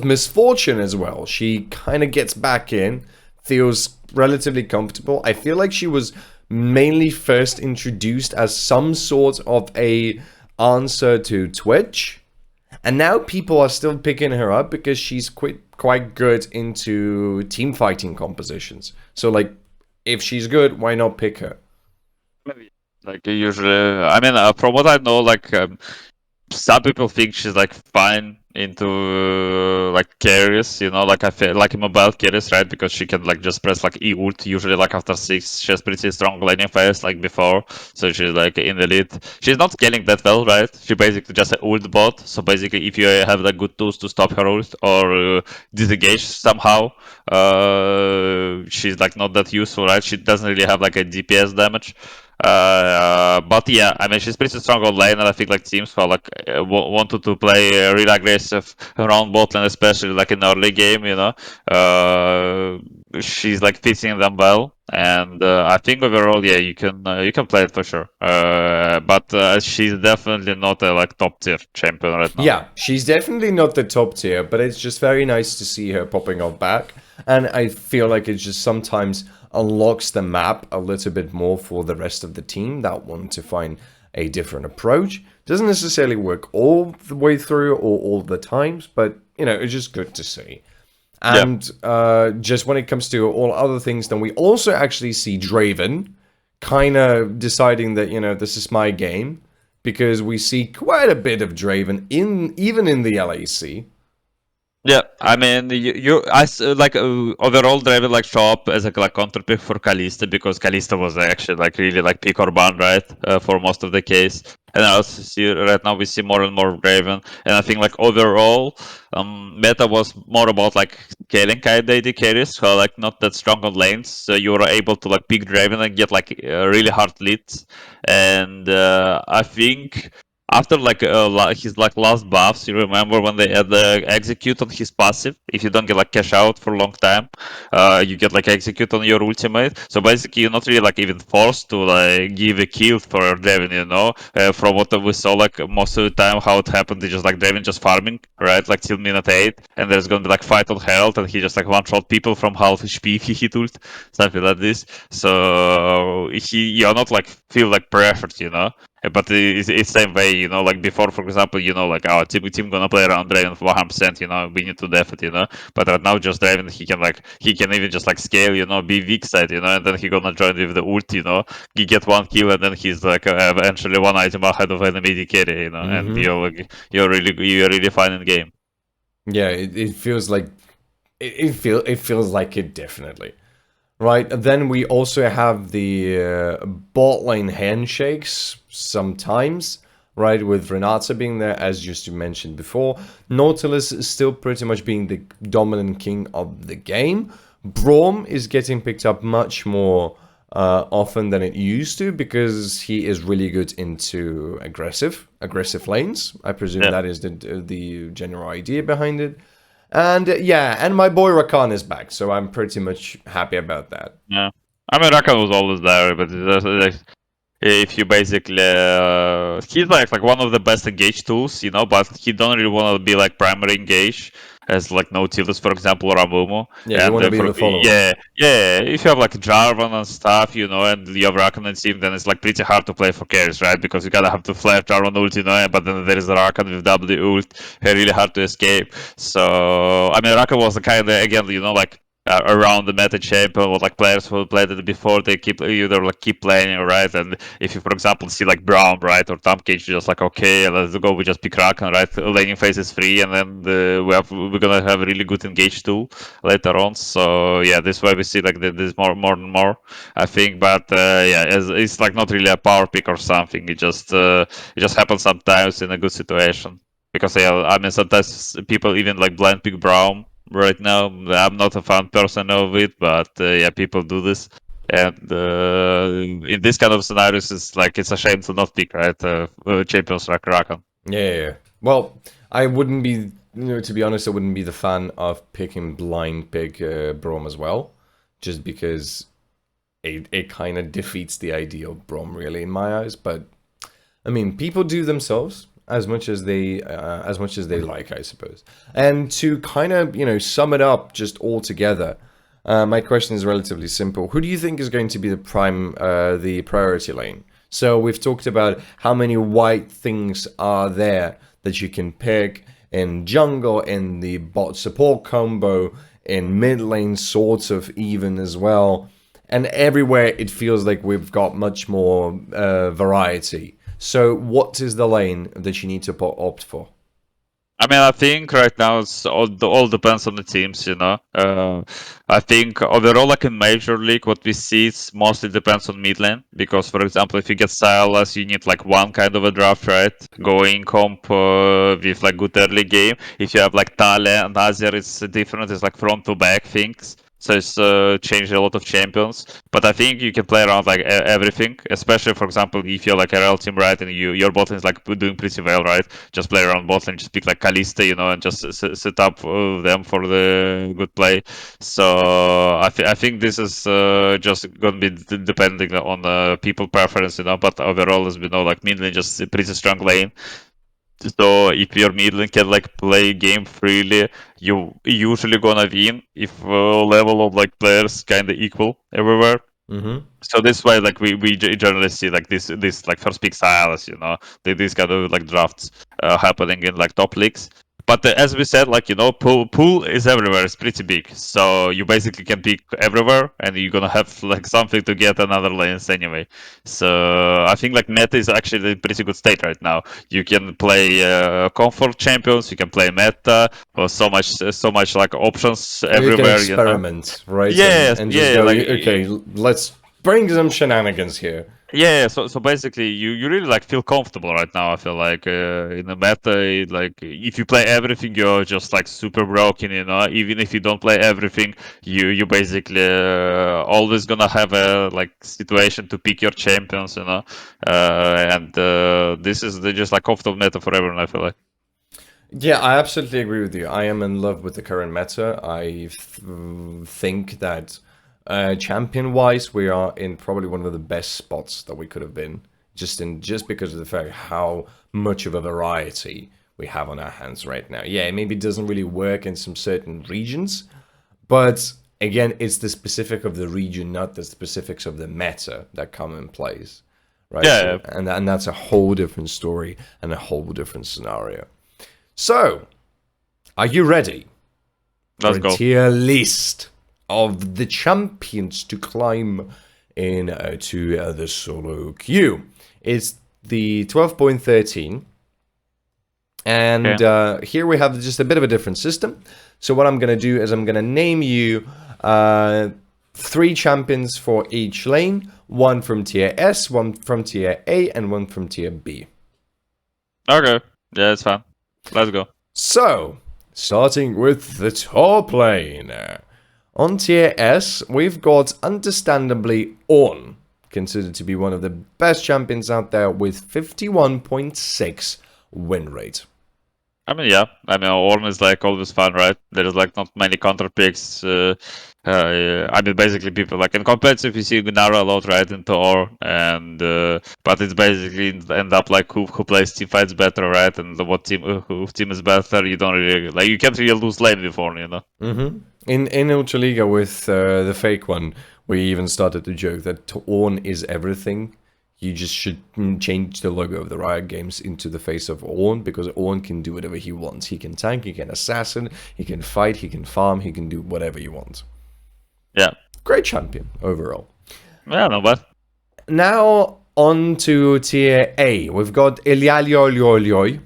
misfortune as well. She kind of gets back in, feels relatively comfortable. I feel like she was mainly first introduced as some sort of a answer to Twitch, and now people are still picking her up because she's quite good into team fighting compositions. So like, if she's good, why not pick her? Maybe. Like usually, I mean, from what I know, like some people think she's like fine into like carries, you know, like I feel like mobile carries, right? Because she can like just press like E ult usually like after 6. She has pretty strong laning phase like before, so she's like in the lead. She's not scaling that well, right? She basically just an ult bot. So basically, if you have like good tools to stop her ult or disengage somehow, she's like not that useful, right? She doesn't really have like a DPS damage. But yeah, I mean she's pretty strong on lane, and I think like teams who are, like wanted to play really aggressive around bot lane, especially like in early game, you know, she's like fitting them well, and I think overall, yeah, you can play it for sure. But she's definitely not a like top tier champion right now. Yeah, she's definitely not the top tier, but it's just very nice to see her popping off back. And I feel like it just sometimes unlocks the map a little bit more for the rest of the team that want to find a different approach. Doesn't necessarily work all the way through or all the times, but you know, it's just good to see. Yeah. And just when it comes to all other things, then we also actually see Draven kind of deciding that, you know, this is my game, because we see quite a bit of Draven in even in the LAC. Yeah, I mean, like overall, Draven like show up as a like counter pick for Kalista because Kalista was actually like really like pick or ban, right, for most of the case. And I also see right now we see more and more Draven, and I think like overall, meta was more about like scaling kind of AD carries who are like not that strong on lanes, so you were able to like pick Draven and get like really hard leads. And I think after like his like last buffs, you remember when they had the execute on his passive. If you don't get like cash out for a long time, you get like execute on your ultimate. So basically, you're not really like even forced to like give a kill for Devin. You know, from what we saw, like most of the time, how it happened is just like Devin just farming, right? Like till minute 8, and there's gonna be like fight on health, and he just like one shot people from half HP if he hit ult, something like this. So you're not like feel like pressured, you know. But it's same way, you know, like before, for example, you know, like our team gonna play around Draven for 100%, you know, we need to def it, you know. But right now, just Draven, he can even just like scale, you know, be weak side, you know, and then he gonna join with the ult, you know. He get one kill, and then he's like eventually one item ahead of enemy AD carry, you know, and Mm-hmm. you're really fine in game. Yeah, it feels like it feels like it definitely. Right, then we also have the bot lane handshakes sometimes, right, with Renata being there, as just you mentioned before. Nautilus is still pretty much being the dominant king of the game. Braum is getting picked up much more often than it used to, because he is really good into aggressive lanes. I presume Yeah. that is the general idea behind it. And yeah, and my boy Rakan is back, so I'm pretty much happy about that. Yeah. I mean, Rakan was always there, but if you basically he's like one of the best engage tools, you know, but he don't really want to be like primary engage as like Nautilus, for example, or Amumu. Yeah, you And want to be the follower. yeah, if you have like Jarvan and stuff, you know, and you have Rakan and team, then it's like pretty hard to play for carries, right? Because you gotta have to flash Jarvan ult, you know, but then there is Rakan with W ult, really hard to escape. So I mean, Rakan was the kind of again, you know, like around the meta champion or like players who played it before, they keep either like keep playing, right? And if you, for example, see like Brown, right, or Tom Cage, just like okay, let's go, we just pick Rakan, right? Laning phase is free, and then we're gonna have a really good engage tool later on. So yeah, this way we see like there's more and more, I think. But yeah, it's like not really a power pick or something. It just happens sometimes in a good situation. Because yeah, I mean sometimes people even like blind pick Brown right now. I'm not a fan person of it, but yeah, people do this. And in this kind of scenarios, it's like it's a shame to not pick, right? Champions like Rakan. Yeah. Well, I wouldn't be, to be honest, I wouldn't be the fan of picking blind pick Braum as well, just because it kind of defeats the idea of Braum, really, in my eyes. But I mean, people do themselves as much as they like, I suppose. And to kind of sum it up just all together, my question is relatively simple. Who do you think is going to be the priority lane? So we've talked about how many white things are there that you can pick in jungle, in the bot support combo, in mid lane sorts of even as well. And everywhere it feels like we've got much more variety. So what is the lane that you need to opt for? I mean, I think right now it's all depends on the teams, you know. I think overall, like in Major League, what we see is mostly depends on mid lane because, for example, if you get Silas, you need like one kind of a draft, right? Going comp with like good early game. If you have like Tale and Azir, it's different. It's like front to back things. So it's changed a lot of champions. But I think you can play around like everything, especially for example, if you're like a RL team, right, and your bot lane is like doing pretty well, right? Just play around bot lane, just pick like Kalista, you know, and just set up them for the good play. So I think this is just gonna be depending on people preference, you know. But overall, as we know, like mid lane just a pretty strong lane. So if your mid lane can like play game freely, you usually gonna win if level of like players kind of equal everywhere. Mm-hmm. So this way, like we generally see like this like first pick styles, you know, these kind of like drafts happening in like top leagues. But as we said, like you know, pool is everywhere. It's pretty big, so you basically can pick everywhere, and you're gonna have like something to get another lanes anyway. So I think like meta is actually in pretty good state right now. You can play comfort champions, you can play meta, or so much like options Or you can everywhere, you know. experiment, right? Yes, And just yeah, go, like okay, let's bring some shenanigans here. yeah, so basically, you really like feel comfortable right now. I feel like in the meta, like if you play everything, you're just like super broken. You know, even if you don't play everything, you basically always gonna have a like situation to pick your champions. You know, and this is just like comfortable meta for everyone. I feel like. Yeah, I absolutely agree with you. I am in love with the current meta. I think that champion-wise, we are in probably one of the best spots that we could have been, just because of the fact how much of a variety we have on our hands right now. Yeah, it maybe doesn't really work in some certain regions, but again, it's the specific of the region, not the specifics of the meta that come in place, right? Yeah, So, and that's a whole different story and a whole different scenario. So, are you ready for let's a go. tier list of the champions to climb in to the solo queue? It's the 12.13, and here we have just a bit of a different system. So what I'm going to do is I'm going to name you 3 champions for each lane, 1 from tier S, 1 from tier A, and 1 from tier B. Okay, yeah, it's fine. Let's go. So, starting with the top lane. On tier S, we've got, understandably, Ornn, considered to be one of the best champions out there with 51.6 win rate. I mean, yeah. I mean, Ornn is like always fun, right? There's like not many counter picks. I mean, basically, people like in competitive, you see Gennaro a lot, right, into Ornn, and but it's basically end up like who plays team fights better, right, and what team who team is better. You don't really like you can't really lose lane with Ornn, you know. Mm-hmm. In Ultraliga with the fake one, we even started to joke that Ornn is everything. You just should change the logo of the Riot Games into the face of Ornn, because Ornn can do whatever he wants. He can tank, he can assassin, he can fight, he can farm, he can do whatever he wants. Yeah. Great champion overall. Yeah, no, but Now on to tier A. We've got Elialioliolioi.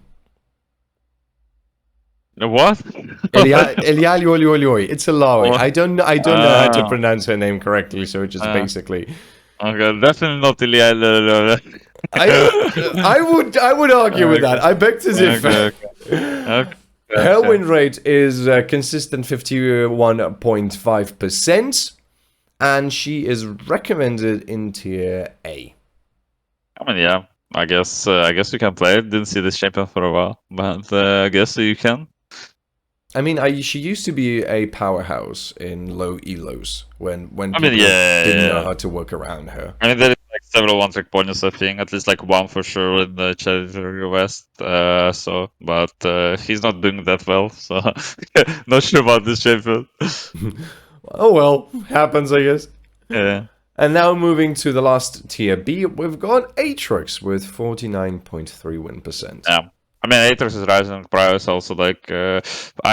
what? Elialioliolioi. It's a Laoi. Oh. I don't know how to pronounce her name correctly, so it's just basically. Okay, definitely not Ilya. I would argue with that. I beg to differ. Okay. Her win rate is consistent 51.5%, and she is recommended in tier A. I mean, yeah. I guess you can play it. Didn't see this champion for a while, but I guess you can. I mean, she used to be a powerhouse in low elos when people didn't know how to work around her. I mean, there is like several one-trick ponies, I think. At least like one for sure in the Challenger West. But he's not doing that well. So not sure about this champion. Oh well, happens, I guess. Yeah. And now moving to the last tier B, we've got Aatrox with 49.3 win percent. Yeah. I mean, Aatrox is rising in price also, like, I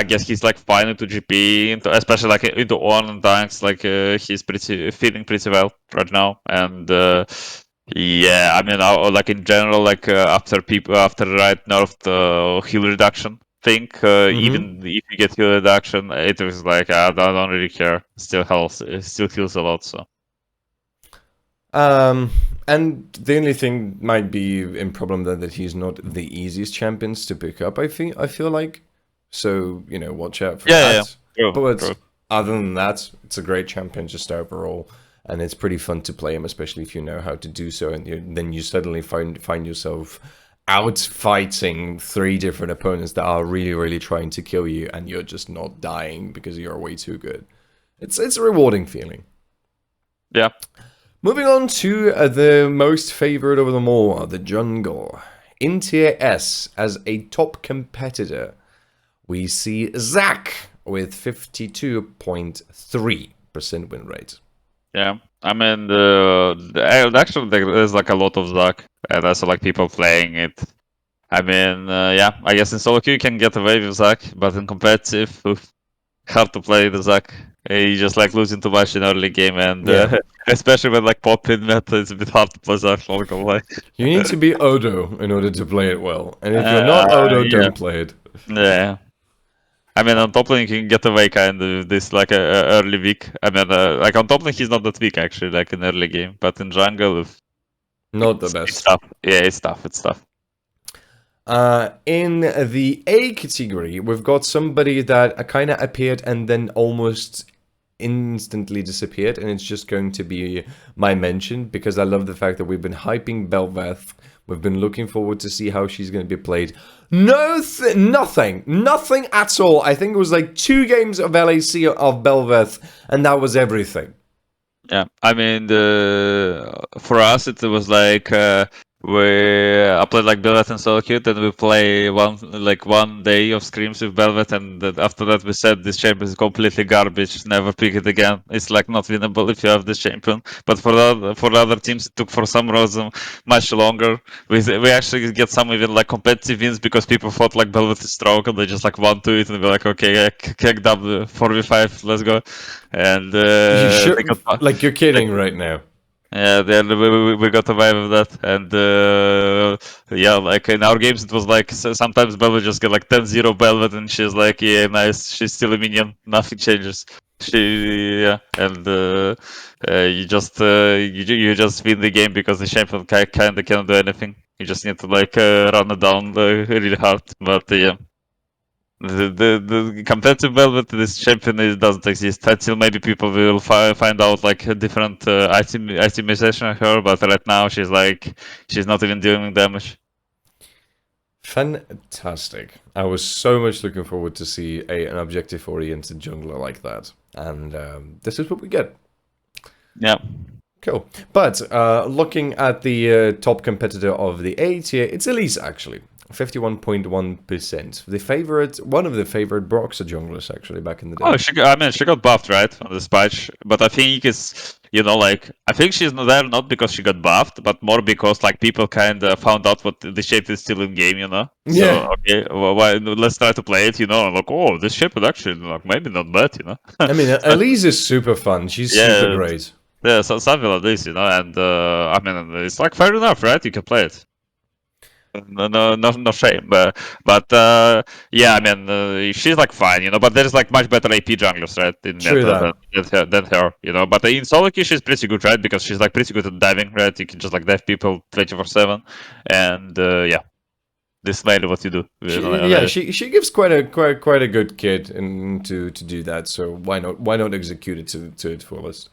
guess he's, like, fine into GP, especially, like, into Ornn and tanks, like, he's feeling pretty well right now, and, Yeah, I mean, like in general, like after right nerf the heal reduction thing, Mm-hmm. even if you get heal reduction, it was like I don't really care. Still heals, it still heals a lot. So Um, and the only thing might be in problem that he's not the easiest champions to pick up. I feel like, so watch out for yeah, that. true, But true. other than that, it's a great champion just overall, and it's pretty fun to play him, especially if you know how to do so. And then you suddenly find yourself out fighting three different opponents that are really trying to kill you, and you're just not dying because you're way too good. It's a rewarding feeling. Yeah, Moving on to the most favorite of them all, the jungle. In tier S, as a top competitor, we see Zac with 52.3% win rate. yeah. I mean, actually there's like a lot of Zac, and also like people playing it. I mean, yeah, I guess in solo queue you can get away with Zac, but in competitive, oof, hard to play the Zac. You just like losing too much in early game, and Yeah. especially when like pop in meta, it's a bit hard to play Zac. Not gonna lie. You need to be Odo in order to play it well. And if you're Uh, not Odo, yeah, don't play it. yeah. I mean, on top lane you can get away kind of this like a early week. I mean, like on top lane he's not that weak actually, like in early game, but in jungle Not the it's best. tough. Yeah, it's tough. It's tough. In the A category, we've got somebody that kind of appeared and then almost instantly disappeared, and it's just going to be my mention because I love the fact that we've been hyping Belveth. We've been looking forward to see how she's going to be played. Nothing at all. I think it was like 2 games of LAC of Belveth, and that was everything. Yeah, I mean, for us it was like I played like Belvet and Solo Cute, and we play one day of scrims with Belvet, and after that we said this champion is completely garbage. Never pick it again. It's like not winnable if you have this champion. But for the other teams, it took for some reason much longer. We actually get some even like competitive wins because people thought like Belvet is strong, and they just like won to it, and we're like, okay, kicked up the 4v5, let's go, and You they sure? got. Like you're kidding right now. Yeah, then we got away with that, and yeah, like in our games, it was like sometimes Belvet just get like 10-0 Belvet, and she's like, yeah, nice, she's still a minion, nothing changes. Yeah, and you just win the game because the champion kind of cannot do anything. You just need to like run it down really hard, but yeah. The competitive Velvet, this champion doesn't exist until maybe people will find out like a different itemization of her, but right now she's not even doing damage. Fantastic. I was so much looking forward to see an objective-oriented jungler like that. And this is what we get. Yeah. Cool. But looking at the top competitor of the A tier, it's Elise actually. 51.1%. The favorite, one of the favorite Broxer junglers actually back in the day. Oh, I mean, she got buffed, right, on the patch, but I think it's, like, I think she's not there not because she got buffed, but more because, like, people kind of found out what the shape is still in game, Yeah. So, okay, well, let's try to play it, and like, oh, this shape is actually, like, maybe not bad. I mean, So, Elise is super fun. She's super yeah, great. yeah, so something like this, and, I mean, it's, like, fair enough, right? You can play it. No shame, but yeah, I mean, she's like fine, but there's like much better AP junglers, right, in True meta that. than her. But in solo queue, she's pretty good, right, because she's like pretty good at diving, right? You can just like dive people 24/7, and yeah, this is mainly what you do. Yeah, she gives quite a good kid to do that. So why not execute it to its fullest?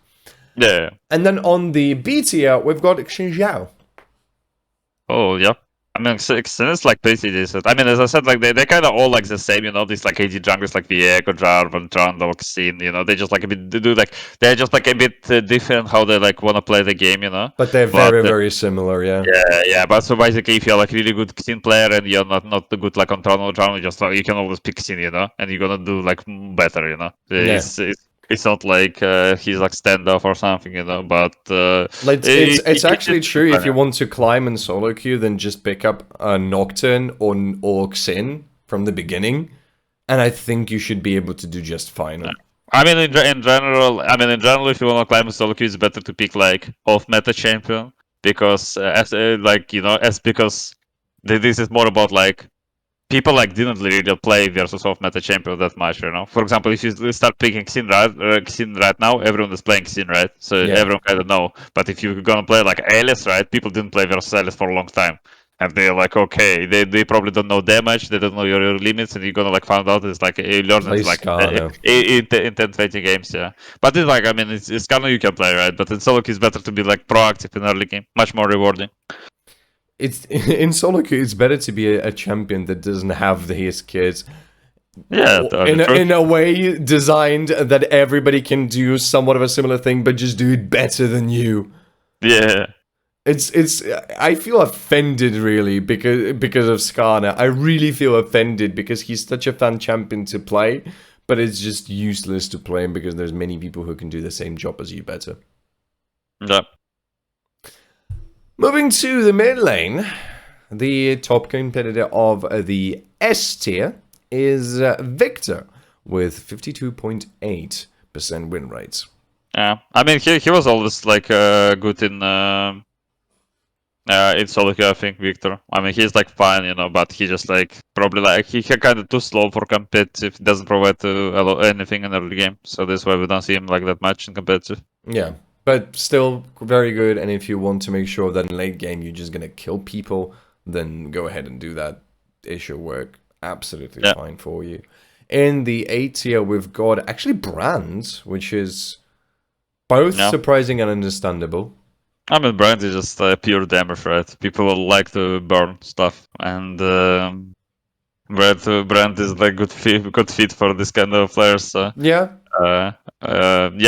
Yeah. And then on the B tier, we've got Xinjiao. Oh yeah. I mean, it's like pretty decent. I mean, as I said, like they kind of all like the same, these like AD junglers like Viego, DrBrilmann, Trundle, Xin, they just like a bit, they do like, they're just like a bit different how they like want to play the game. But they're But very similar, yeah. yeah, but so basically, if you're like really good Xin player and you're not good like on Trundle or Trundle, just like you can always pick Xin, and you're gonna do like better. Yeah. It's not like he's like standoff or something. But Like it's actually it's true if fun. you want to climb in solo queue, then just pick up a Nocturne or Xin from the beginning, and I think you should be able to do just fine. I mean, in general, if you want to climb a solo queue, it's better to pick like off meta champion because this is more about like people like didn't really play versus off meta champion that much, you know. For example, if you start picking Xin right now, everyone is playing Xin, right? So Yeah. everyone kind of know. But if you're gonna play like Alice, right? People didn't play versus Alice for a long time, and they're like, okay, they probably don't know damage, they don't know your limits, and you're gonna like find out it's like you learn Play it like Skarner. in 10-20 games, yeah. But it's like I mean, it's kind of you can play, right? But in solo queue, it's better to be like proactive in early game, much more rewarding. It's in solo queue. It's better to be a champion that doesn't have his kids. Yeah, In a way designed that everybody can do somewhat of a similar thing, but just do it better than you. yeah. It's I feel offended really because of Skarner. I really feel offended because he's such a fun champion to play, but it's just useless to play him because there's many people who can do the same job as you better. Yeah. Moving to the mid lane, the top competitor of the S tier is Victor with 52.8% win rates. Yeah, I mean he was always like good in solo queue, I think, Victor. I mean he's like fine, you know, but he just like probably like he kind of too slow for competitive. Doesn't provide anything in early game, so that's why we don't see him like that much in competitive. Yeah, but still very good. And if you want to make sure that in late game you're just gonna kill people, then go ahead and do that. It should work absolutely fine for you. In the A tier, we've got actually Brand, which is both surprising and understandable. I mean, Brand is just pure damage, right? People like to burn stuff, and Brand is like good fit for this kind of players. Yeah. Yeah,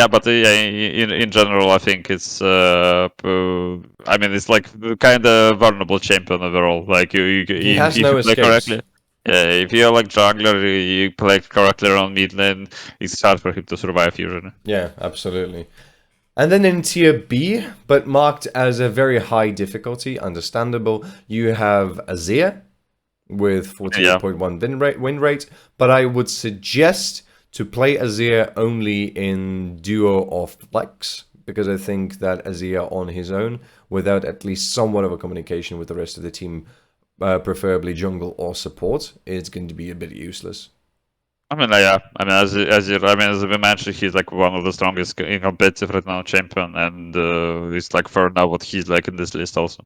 but in general, I think it's. I mean, it's like kind of vulnerable champion overall. Like He has if no you play escapes. correctly. Yeah, if you're like jungler, you play correctly around mid lane, it's hard for him to survive usually. Yeah, absolutely. And then in tier B, but marked as a very high difficulty, understandable, you have Azir with 48.1 win rate. But I would suggest to play Azir only in duo of Flex, because I think that Azir on his own, without at least somewhat of a communication with the rest of the team, preferably jungle or support, is going to be a bit useless. I mean, yeah. I mean, as we mentioned, he's like one of the strongest in competitive right now champion, and it's like for now what he's like in this list also.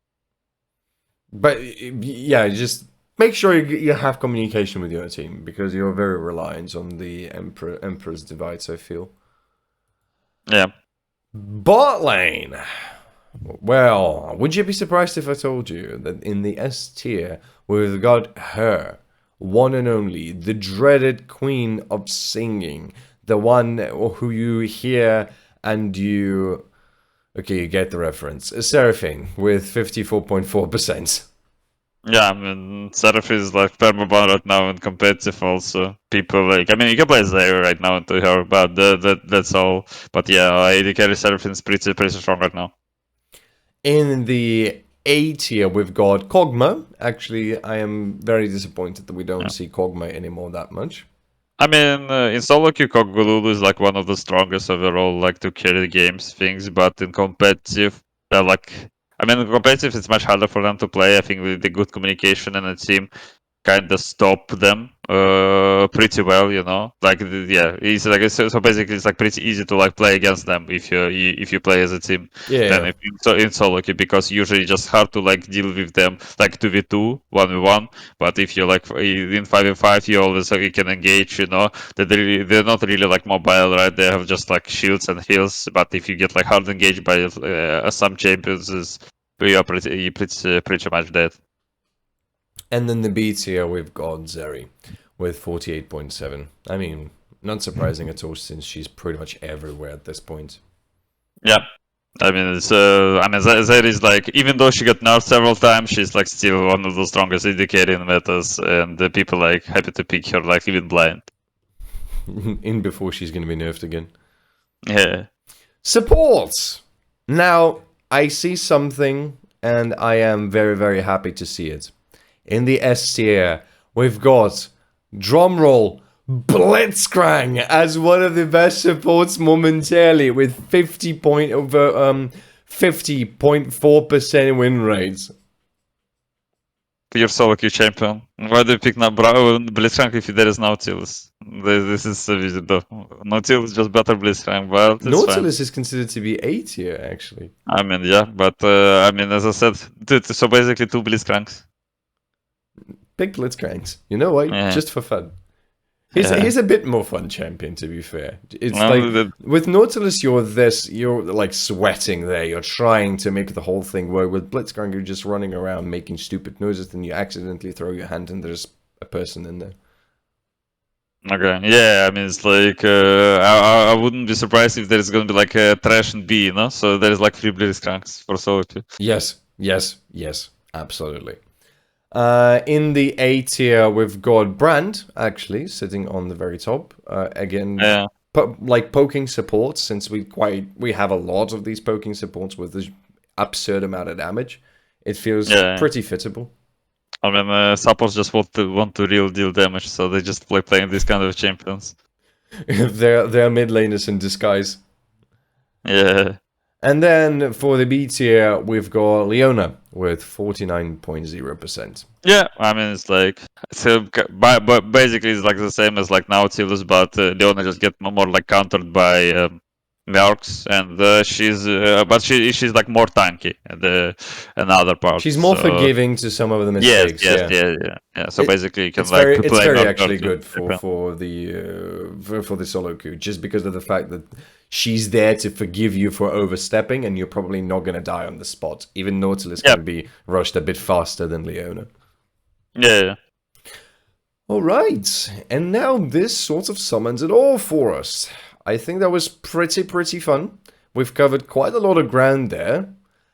But yeah, just make sure you have communication with your team, because you're very reliant on the Emperor's device, I feel. Yeah. Bot lane. Well, would you be surprised if I told you that in the S tier, we've got her, one and only, the dreaded queen of singing, the one who you hear and you... Okay, you get the reference. Seraphine with 54.4%. Yeah, I mean, Seraph is like permaban right now in competitive also. People like, I mean, you can play Zaire right now into her, but that's all. But yeah, AD carry Seraphine is pretty strong right now. In the A tier, we've got Kog'Maw. Actually, I am very disappointed that we don't see Kog'Maw anymore that much. I mean, in solo queue, Kog'Maw is like one of the strongest overall, like to carry the games things. But in competitive, they're like, I mean, in competitive, it's much harder for them to play. I think with the good communication and the team kind of stop them pretty well, you know. Like, yeah, it's like so basically it's like pretty easy to like play against them if you play as a team. Yeah. Then in solo queue, because usually just hard to like deal with them like 2v2, 1v1. But if you're like in 5v5, you always you can engage, you know. They're not really like mobile, right? They have just like shields and heals. But if you get like hard engaged by some champions, you're pretty much dead. And then the B tier, we've got Zeri with 48.7. I mean, not surprising at all, since she's pretty much everywhere at this point. Yeah. I mean, it's Zeri is like, even though she got nerfed several times, she's like still one of the strongest indicating metas, and the people like happy to pick her like even blind. In before she's going to be nerfed again. Yeah. Support! Now, I see something, and I am very, very happy to see it. In the S tier, we've got, drumroll, Blitzcrank as one of the best supports momentarily with 50.4% 50.4% win rates. You're solo queue champion. Why do you pick now Blitzcrank if there is Nautilus? This is visible. Nautilus just better Blitzcrank, but it's fine. Nautilus is considered to be A tier, actually. I mean, yeah, but I mean, as I said, so basically 2 Blitzcranks. Big Blitzcranks. You know why? Yeah. Just for fun. Yeah. He's a bit more fun champion, to be fair. It's Well, like with Nautilus, you're like sweating there. You're trying to make the whole thing work. With Blitzcrank, you're just running around making stupid noises, and you accidentally throw your hand, and there's a person in there. Okay, yeah, I mean, it's like, I wouldn't be surprised if there's gonna be like a trash and B, you know? So there's like 3 Blitzcranks for solo queue. Yes, absolutely. In the A tier, we've got Brand, actually, sitting on the very top. Again, Yeah. like poking supports, since we have a lot of these poking supports with this absurd amount of damage. It feels pretty fittable. I mean, supports just want to real deal damage, so they just playing these kind of champions. They're mid laners in disguise. Yeah. And then for the B tier, we've got Leona with 49.0%. Yeah, I mean, it's like, so, but basically it's like the same as like Nautilus, but Leona just get more like countered by Mercs, and she's like more tanky in another part. She's more forgiving to some of the mistakes. Yeah. So basically, you can it's like very, play it's very Merc actually early. good for the solo queue, just because of the fact that she's there to forgive you for overstepping, and you're probably not going to die on the spot. Even Nautilus can be rushed a bit faster than Leona. Yeah. All right, and now this sort of summons it all for us. I think that was pretty fun. We've covered quite a lot of ground there,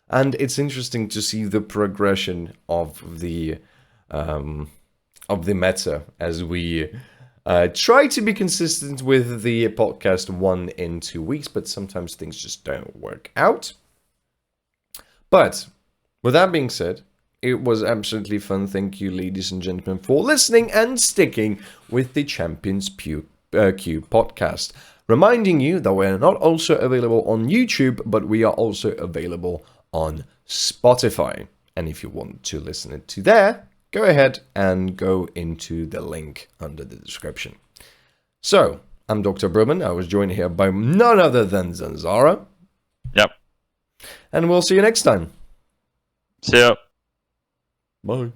and it's interesting to see the progression of the meta as we try to be consistent with the podcast 1 in 2 weeks, but sometimes things just don't work out. But with that being said, it was absolutely fun. Thank you, ladies and gentlemen, for listening and sticking with the Champions Queue podcast. Reminding you that we're not also available on YouTube, but we are also available on Spotify. And if you want to listen to there, go ahead and go into the link under the description. So, I'm DrBrilmann. I was joined here by none other than Zanzarah. Yep. And we'll see you next time. See ya. Bye.